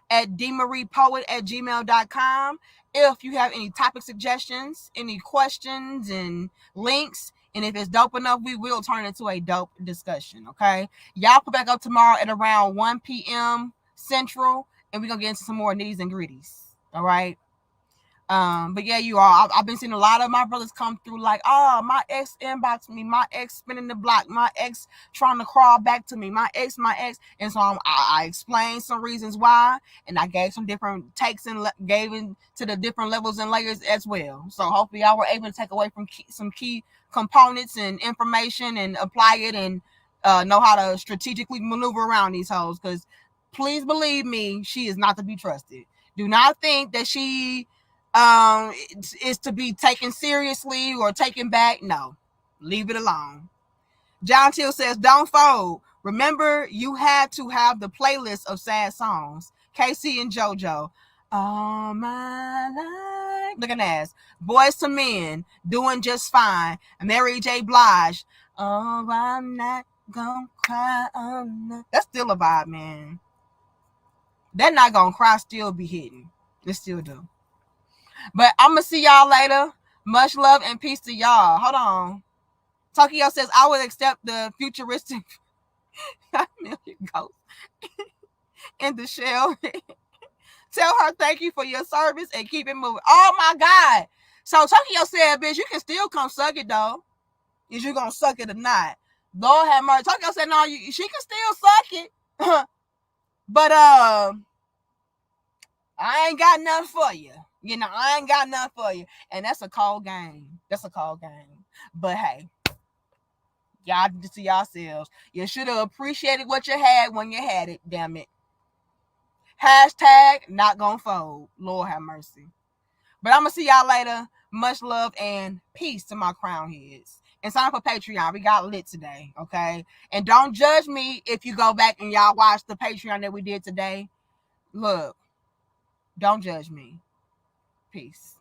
at dmariepoet@gmail.com if you have any topic suggestions, any questions and links. And if it's dope enough, we will turn it into a dope discussion. Okay. Y'all put back up tomorrow at around 1 p.m. Central, and we're going to get into some more nitties and gritties. All right. But yeah, you all, I've been seeing a lot of my brothers come through like, oh, my ex inboxed me, my ex spinning the block, my ex trying to crawl back to me, my ex. And so I explained some reasons why, and I gave some different takes and gave into the different levels and layers as well. So hopefully y'all were able to take away from some key components and information and apply it and know how to strategically maneuver around these hoes. Because please believe me, she is not to be trusted. Do not think that she is to be taken seriously or taken back. No, leave it alone. John Till says, don't fold. Remember, you had to have the playlist of sad songs. Casey and JoJo. All my life. Look at that. Boys to Men, Doing Just Fine. Mary J. Blige. Oh, I'm not gonna cry. That's still a vibe, man. That Not Gonna Cry still be hitting. It still do. But I'm going to see y'all later. Much love and peace to y'all. Hold on. Tokyo says, I would accept the futuristic ghost in the shell. Tell her thank you for your service and keep it moving. Oh, my God. So Tokyo said, bitch, you can still come suck it, though. Is you going to suck it or not? Lord have mercy. Tokyo said, no, she can still suck it. But, I ain't got nothing for you. You know, I ain't got nothing for you. And that's a cold game. That's a cold game. But hey, y'all do to yourselves. You should have appreciated what you had when you had it, damn it. Hashtag not gonna fold. Lord have mercy. But I'm gonna see y'all later. Much love and peace to my crown heads. And sign up for Patreon. We got lit today, okay? And don't judge me if you go back and y'all watch the Patreon that we did today. Look, don't judge me. Peace.